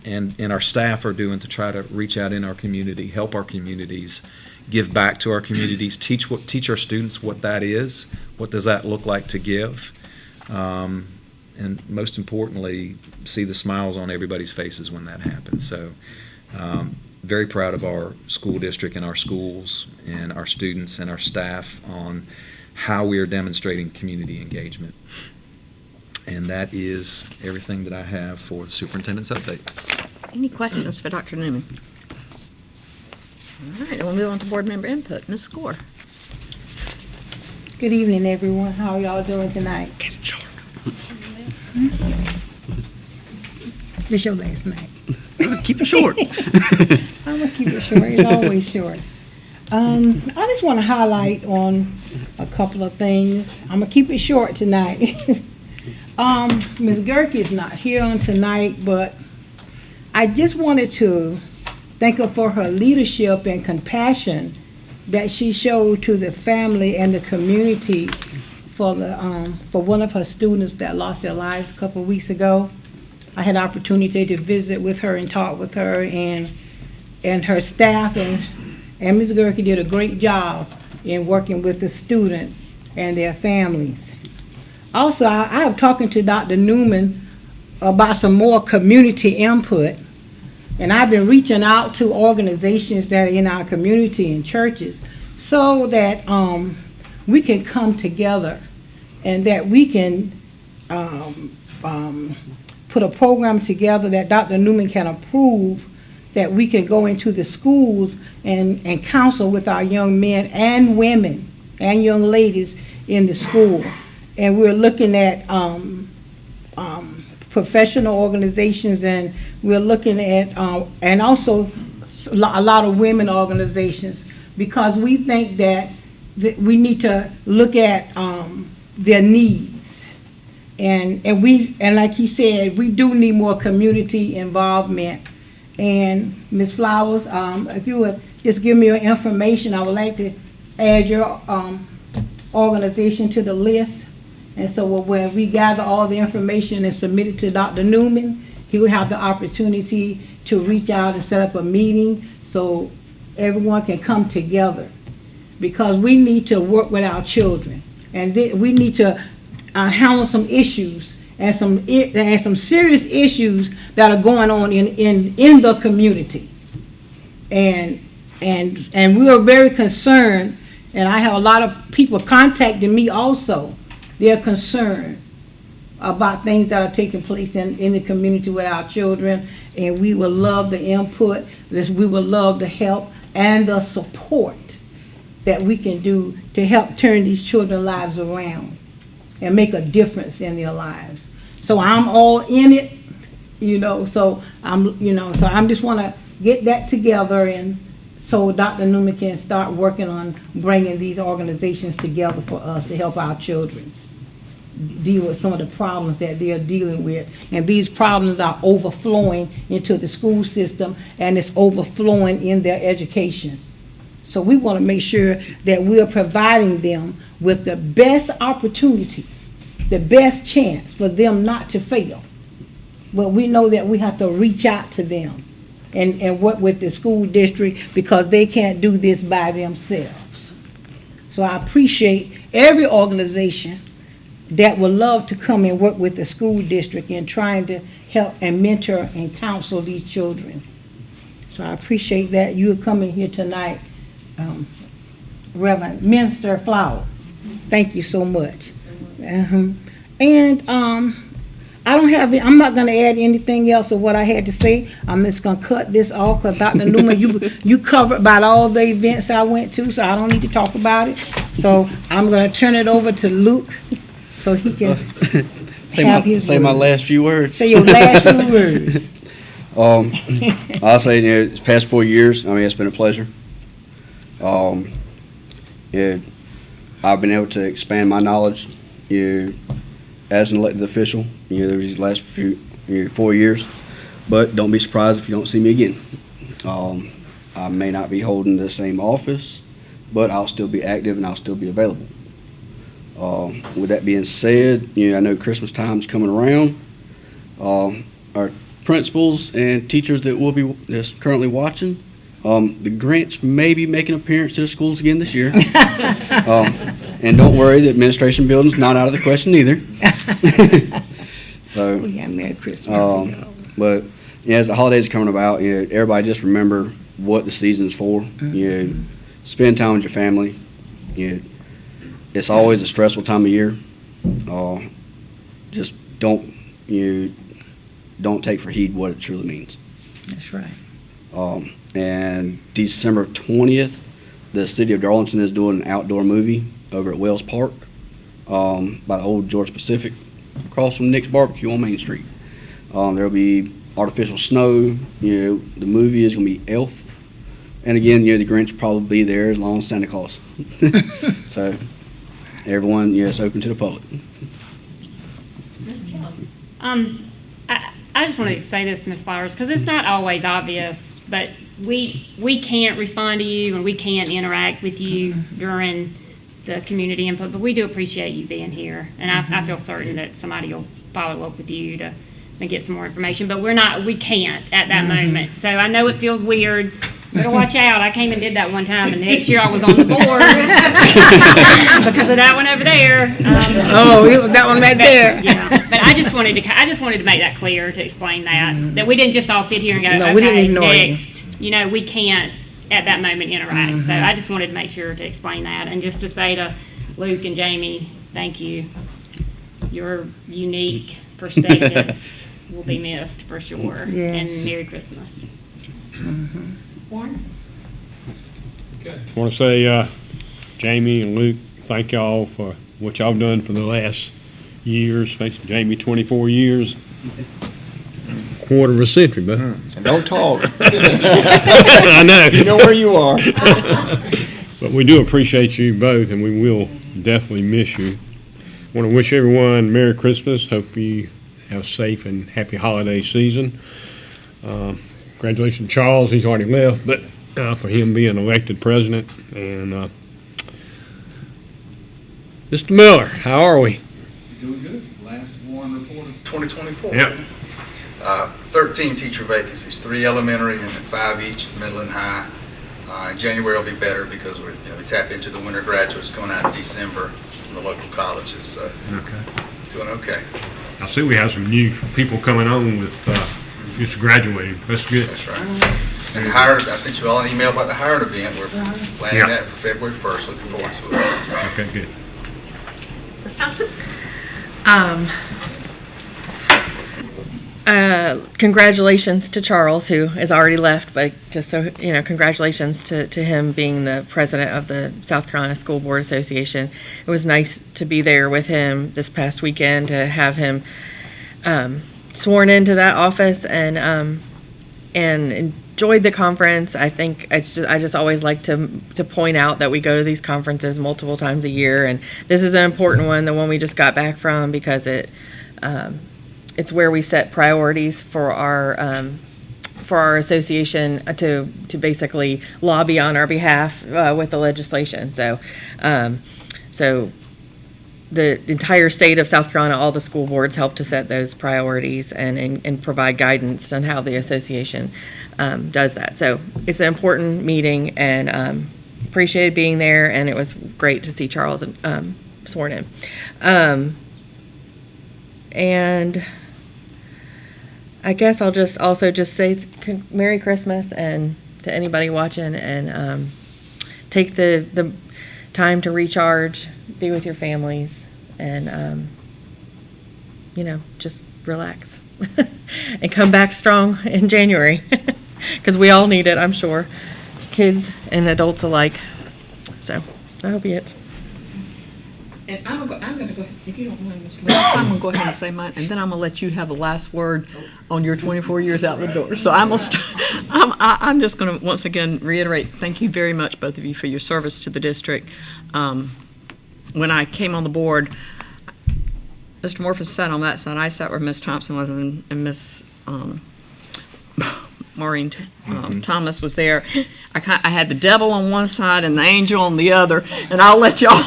and our staff are doing to try to reach out in our community, help our communities, give back to our communities, teach our students what that is, what does that look like to give, and most importantly, see the smiles on everybody's faces when that happens. So very proud of our school district and our schools and our students and our staff on how we are demonstrating community engagement. And that is everything that I have for the superintendent's update. Any questions for Dr. Newman? All right, then we'll move on to board member input. Ms. Score. Good evening, everyone. How are y'all doing tonight? Get it short. This your last night. Keep it short. I'm going to keep it short. It's always short. I just want to highlight on a couple of things. I'm going to keep it short tonight. Ms. Gerke is not here on tonight, but I just wanted to thank her for her leadership and compassion that she showed to the family and the community for one of her students that lost their lives a couple of weeks ago. I had opportunity to visit with her and talk with her and her staff, and Ms. Gerke did a great job in working with the student and their families. Also, I have talking to Dr. Newman about some more community input, and I've been reaching out to organizations that are in our community and churches so that we can come together and that we can put a program together that Dr. Newman can approve, that we can go into the schools and counsel with our young men and women and young ladies in the school. And we're looking at professional organizations, and we're looking at, and also a lot of women organizations, because we think that we need to look at their needs. And like he said, we do need more community involvement. And Ms. Flowers, if you would just give me your information, I would like to add your organization to the list. And so when we gather all the information and submit it to Dr. Newman, he will have the opportunity to reach out and set up a meeting so everyone can come together. Because we need to work with our children, and we need to handle some issues and some serious issues that are going on in the community. And we are very concerned, and I have a lot of people contacting me also. They're concerned about things that are taking place in the community with our children, and we would love the input, we would love the help and the support that we can do to help turn these children's lives around and make a difference in their lives. So I'm all in it, so I'm just want to get that together, and so Dr. Newman can start working on bringing these organizations together for us to help our children deal with some of the problems that they are dealing with. And these problems are overflowing into the school system, and it's overflowing in their education. So we want to make sure that we are providing them with the best opportunity, the best chance for them not to fail. But we know that we have to reach out to them and work with the school district, because they can't do this by themselves. So I appreciate every organization that would love to come and work with the school district in trying to help and mentor and counsel these children. So I appreciate that you coming here tonight, Reverend Minister Flowers. Thank you so much. And I'm not going to add anything else of what I had to say. I'm just going to cut this off, because Dr. Newman, you covered about all the events I went to, so I don't need to talk about it. So I'm going to turn it over to Luke so he can say my last few words. Say your last few words. I'll say, it's past 4 years, it's been a pleasure. I've been able to expand my knowledge as an elected official these last 4 years, but don't be surprised if you don't see me again. I may not be holding the same office, but I'll still be active and I'll still be available. With that being said, I know Christmas time's coming around. Our principals and teachers that's currently watching, the Grinch may be making an appearance to the schools again this year. And don't worry, the administration building's not out of the question either. So, we got Merry Christmas. But as the holidays are coming about, everybody just remember what the season's for. Spend time with your family. It's always a stressful time of year. Just don't take for heed what it truly means. That's right. And December 20th, the city of Darlington is doing an outdoor movie over at Wells Park, by the old Georgia Pacific, across from Nick's Barbecue on Main Street. There'll be artificial snow. The movie is going to be Elf. And again, the Grinch will probably be there as long as Santa Claus. So everyone, it's open to the public. I I just wanted to say this, Ms. Flowers, because it's not always obvious, but we can't respond to you and we can't interact with you during the community input, but we do appreciate you being here. And I feel certain that somebody will follow up with you to get some more information, but we can't at that moment. So I know it feels weird. Better watch out. I came and did that one time, and the next year I was on the board because of that one over there. It was that one right there. Yeah, but I just wanted to make that clear, to explain that we didn't just all sit here and go, No, we didn't okay, ignore you. next. We can't at that moment interact. So I just wanted to make sure to explain that, and just to say to Luke and Jamie, thank you. Your unique perspectives will be missed for sure. Yes. And Merry Christmas. Warren? I want to say, Jamie and Luke, thank y'all for what y'all done for the last years. Jamie, 24 years, quarter of a century, but. And don't talk. I know. You know where you are. But we do appreciate you both, and we will definitely miss you. I want to wish everyone Merry Christmas. Hope you have a safe and happy holiday season. Congratulations, Charles. He's already left, but for him being elected president. And Mr. Miller, how are we? Doing good. Last one reported 2024. Yep. 13 teacher vacancies, 3 elementary and 5 each, middle and high. In January will be better because we tap into the winter graduates coming out in December from the local colleges. So doing okay. I see we have some new people coming on with just graduating. That's good. That's right. And I sent you all an email about the hiring event. We're planning that for February 1st. Looking forward to it. Okay, good. Ms. Thompson? Congratulations to Charles, who has already left, but just so, congratulations to him being the president of the South Carolina School Board Association. It was nice to be there with him this past weekend, to have him sworn into that office, and enjoyed the conference. I think I just always like to point out that we go to these conferences multiple times a year, and this is an important one, the one we just got back from, because it's where we set priorities for our association to basically lobby on our behalf with the legislation. So the entire state of South Carolina, all the school boards help to set those priorities and provide guidance on how the association does that. So it's an important meeting, and appreciated being there, and it was great to see Charles sworn in. And I guess I'll just say Merry Christmas and to anybody watching, and take the time to recharge, be with your families, and just relax and come back strong in January, because we all need it, I'm sure, kids and adults alike. So that'll be it. And I'm going to go ahead, if you don't mind, Mr. Mayor, I'm going to go ahead and say mine, and then I'm going to let you have the last word on your 24 years out the door. So I'm just going to once again reiterate, thank you very much, both of you, for your service to the district. When I came on the board, Mr. Morphus sat on that side. I sat where Ms. Thompson was, and Ms. Maureen Thomas was there. I had the devil on one side and the angel on the other, and I'll let y'all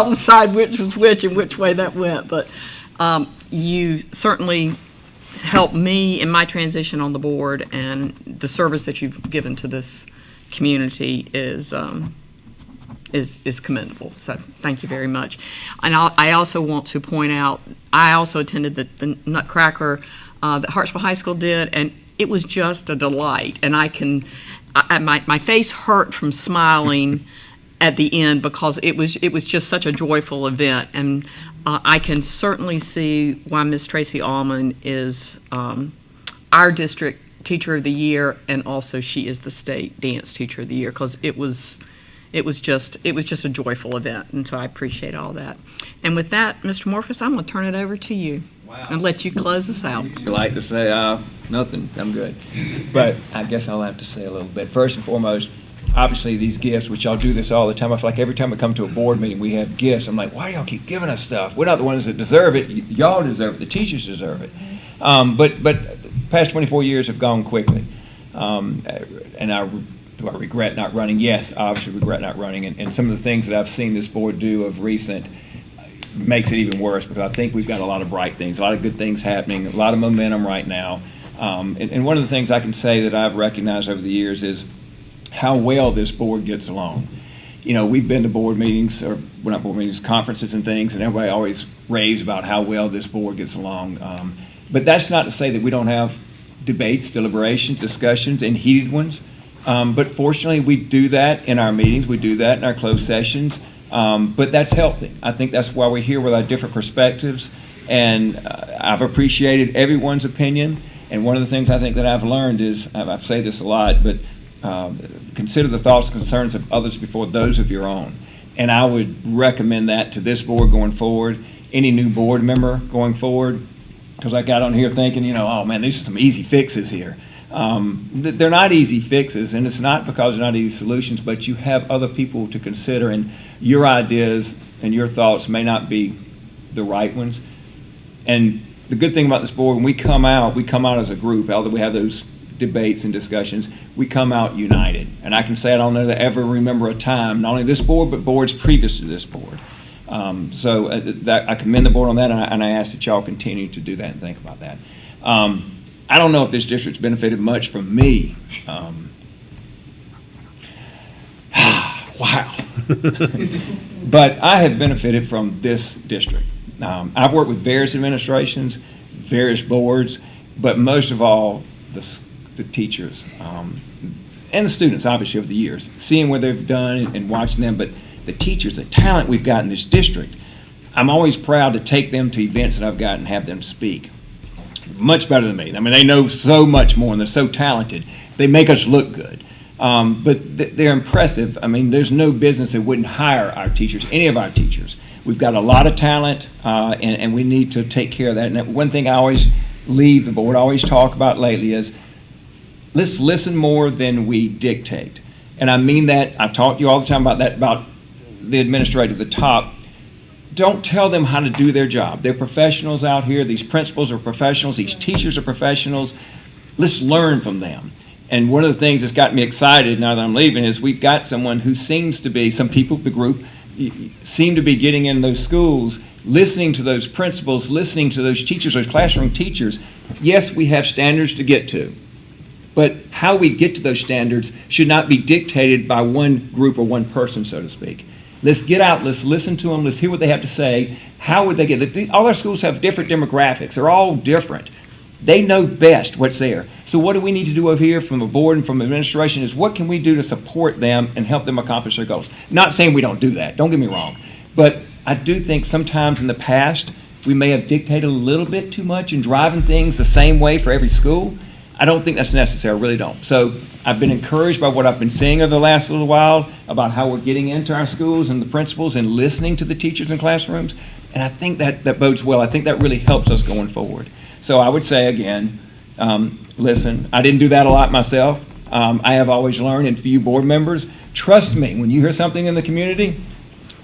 decide which was which and which way that went. But you certainly helped me in my transition on the board, and the service that you've given to this community is commendable. So thank you very much. And I also want to point out, I also attended the Nutcracker that Hartsville High School did, and it was just a delight. And my face hurt from smiling at the end, because it was just such a joyful event. And I can certainly see why Ms. Tracy Allman is our district Teacher of the Year, and also she is the state Dance Teacher of the Year, because it was just a joyful event, and so I appreciate all that. And with that, Mr. Morphus, I'm going to turn it over to you. Wow. And let you close us out. I like to say nothing. I'm good. But I guess I'll have to say a little bit. First and foremost, obviously these gifts, which y'all do this all the time. I feel like every time we come to a board meeting, we have gifts. I'm like, why do y'all keep giving us stuff? We're not the ones that deserve it. Y'all deserve it. The teachers deserve it. But past 24 years have gone quickly. And do I regret not running? Yes, I obviously regret not running. And some of the things that I've seen this board do of recent makes it even worse, because I think we've got a lot of bright things, a lot of good things happening, a lot of momentum right now. And one of the things I can say that I've recognized over the years is how well this board gets along. You know, we've been to board meetings, or well, not board meetings, conferences and things, and everybody always raves about how well this board gets along. But that's not to say that we don't have debates, deliberations, discussions, and heated ones. But fortunately, we do that in our meetings, we do that in our closed sessions, but that's healthy. I think that's why we're here with our different perspectives, and I've appreciated everyone's opinion. And one of the things I think that I've learned is, I say this a lot, but consider the thoughts and concerns of others before those of your own. And I would recommend that to this board going forward, any new board member going forward, because I got on here thinking, you know, oh man, these are some easy fixes here. They're not easy fixes, and it's not because they're not easy solutions, but you have other people to consider, and your ideas and your thoughts may not be the right ones. And the good thing about this board, when we come out as a group, although we have those debates and discussions, we come out united. And I can say I don't know that I ever remember a time, not only this board, but boards previous to this board. So I commend the board on that, and I ask that y'all continue to do that and think about that. I don't know if this district's benefited much from me. Wow. But I have benefited from this district. I've worked with various administrations, various boards, but most of all, the teachers and the students, obviously, over the years, seeing what they've done and watching them. But the teachers, the talent we've got in this district, I'm always proud to take them to events that I've got and have them speak. Much better than me. I mean, they know so much more, and they're so talented. They make us look good. But they're impressive. I mean, there's no business that wouldn't hire our teachers, any of our teachers. We've got a lot of talent, and we need to take care of that. And one thing I always leave the board, always talk about lately is, let's listen more than we dictate. And I mean that. I talk to you all the time about that, about the administrator, the top. Don't tell them how to do their job. They're professionals out here. These principals are professionals. These teachers are professionals. Let's learn from them. And one of the things that's got me excited now that I'm leaving is we've got someone who seems to be, some people, the group, seem to be getting in those schools, listening to those principals, listening to those teachers, those classroom teachers. Yes, we have standards to get to, but how we get to those standards should not be dictated by one group or one person, so to speak. Let's get out, let's listen to them, let's hear what they have to say. How would they get it? All our schools have different demographics. They're all different. They know best what's there. So what do we need to do over here from the board and from administration is what can we do to support them and help them accomplish their goals? Not saying we don't do that, don't get me wrong. But I do think sometimes in the past we may have dictated a little bit too much in driving things the same way for every school. I don't think that's necessary, I really don't. So I've been encouraged by what I've been seeing over the last little while about how we're getting into our schools and the principals and listening to the teachers in classrooms. And I think that bodes well. I think that really helps us going forward. So I would say again, listen, I didn't do that a lot myself. I have always learned, and for you board members, trust me, when you hear something in the community,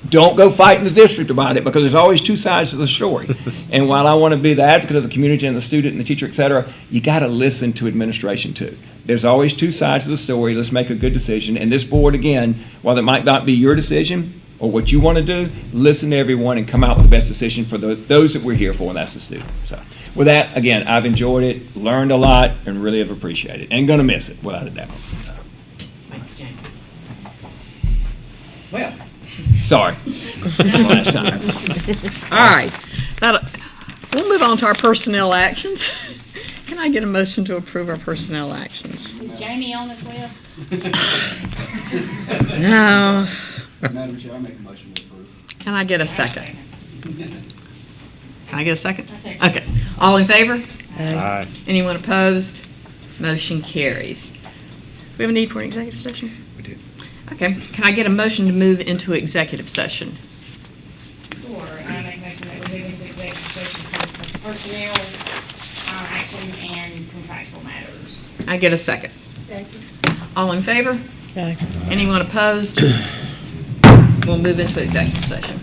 don't go fight in the district about it, because there's always two sides to the story. And while I want to be the advocate of the community and the student and the teacher, et cetera, you got to listen to administration too. There's always two sides of the story. Let's make a good decision. And this board, again, while it might not be your decision or what you want to do, listen to everyone and come out with the best decision for those that we're here for, and that's the student. So with that, again, I've enjoyed it, learned a lot, and really have appreciated it. And going to miss it, without a doubt. So. Thank you, Jamie. Well. Sorry. Last time. All right. We'll move on to our personnel actions. Can I get a motion to approve our personnel actions? Is Jamie on this list? No. Madam Chair, I make a motion to approve. Can I get a second? Can I get a second? Okay. All in favor? Aye. Anyone opposed? Motion carries. Do we have a need for an executive session? We do. Okay. Can I get a motion to move into executive session? Sure, I make a motion that we move into executive session to discuss personnel, actions, and contractual matters. I get a second. Second. All in favor? Aye. Anyone opposed? We'll move into executive session.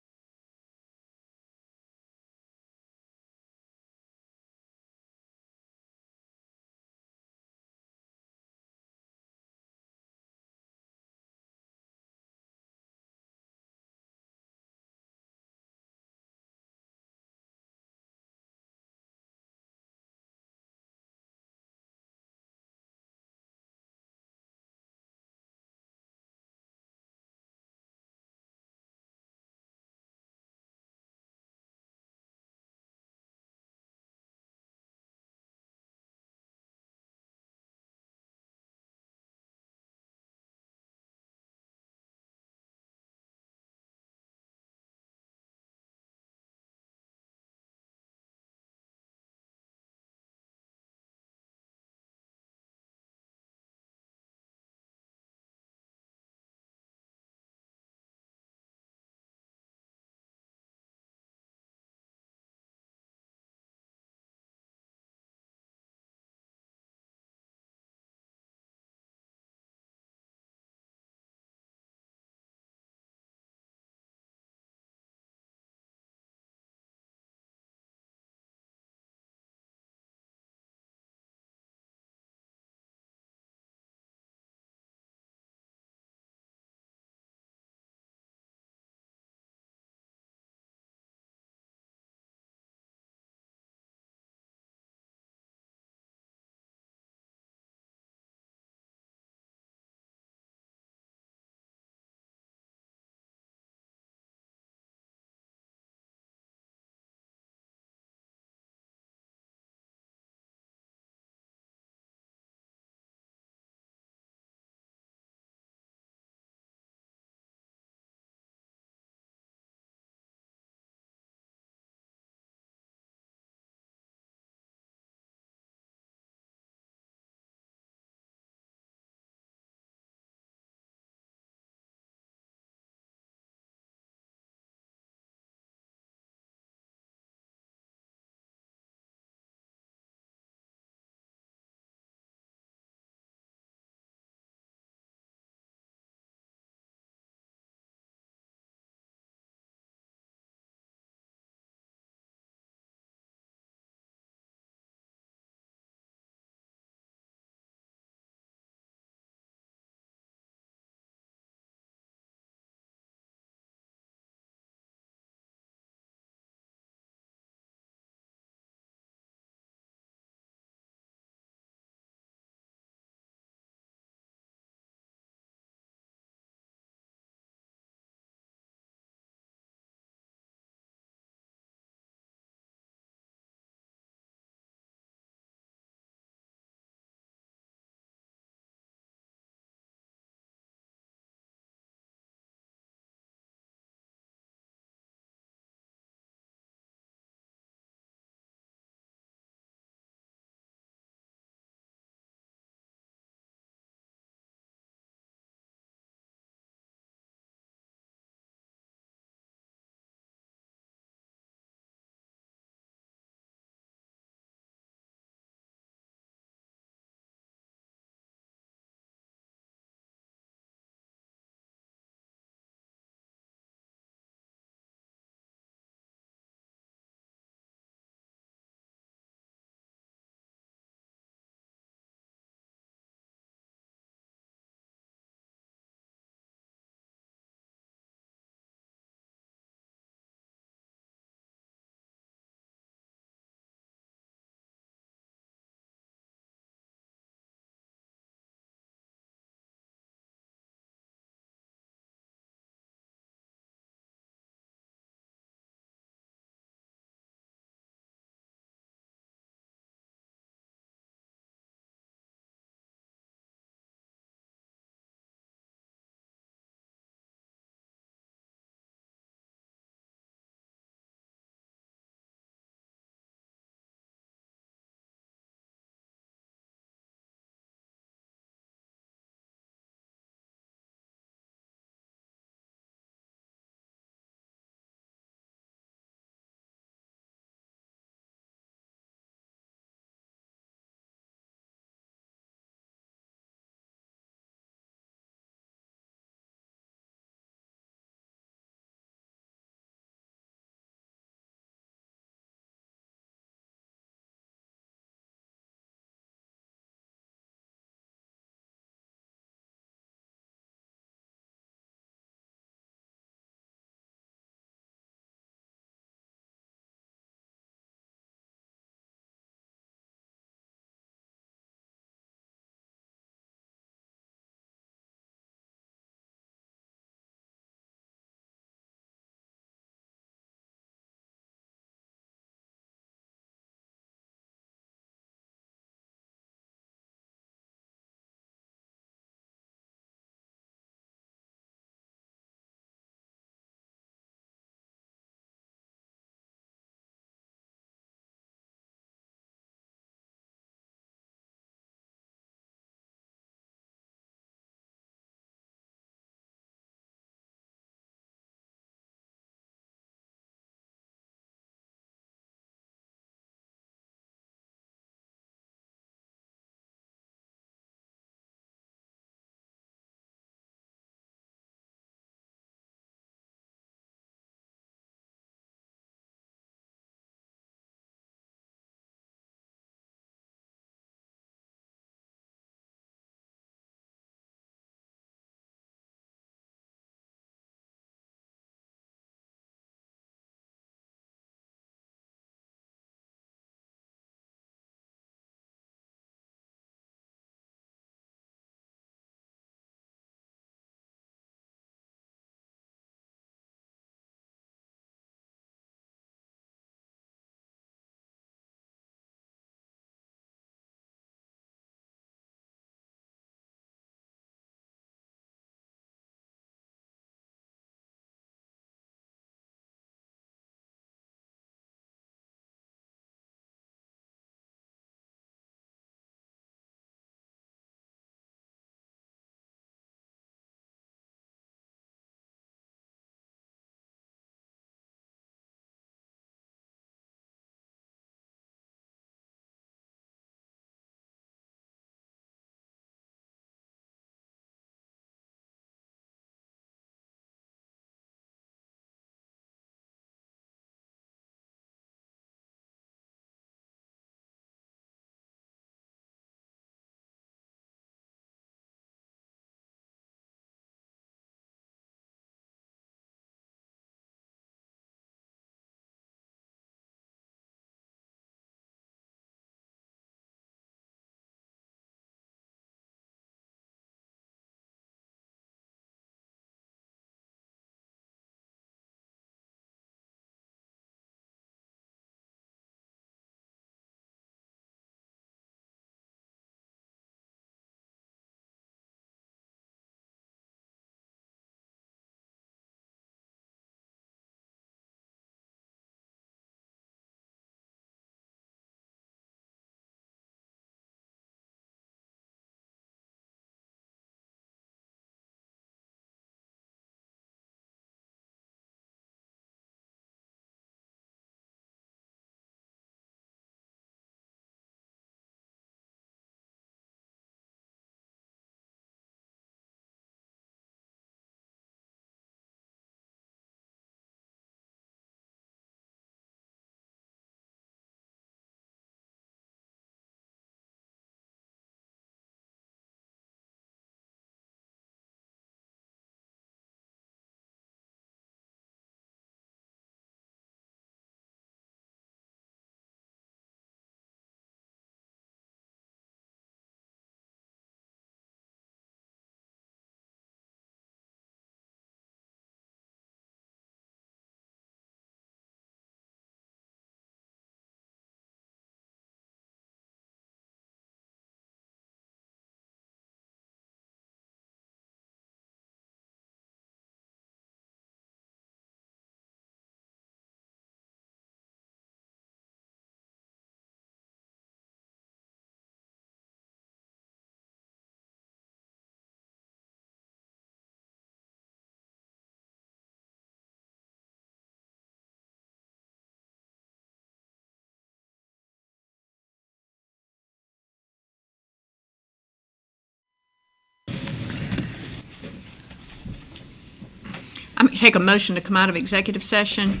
take a motion to come out of executive session.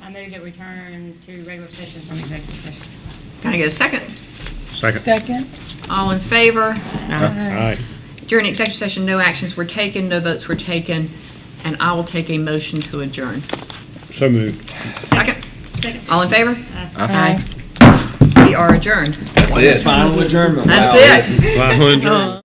I move that return to regular session from executive session. Can I get a second? Second. Second. All in favor? Aye. During executive session, no actions were taken, no votes were taken, and I will take a motion to adjourn. So moved. Second? All in favor? Aye. We are adjourned. That's it. Final adjournment. That's it. Final adjournment.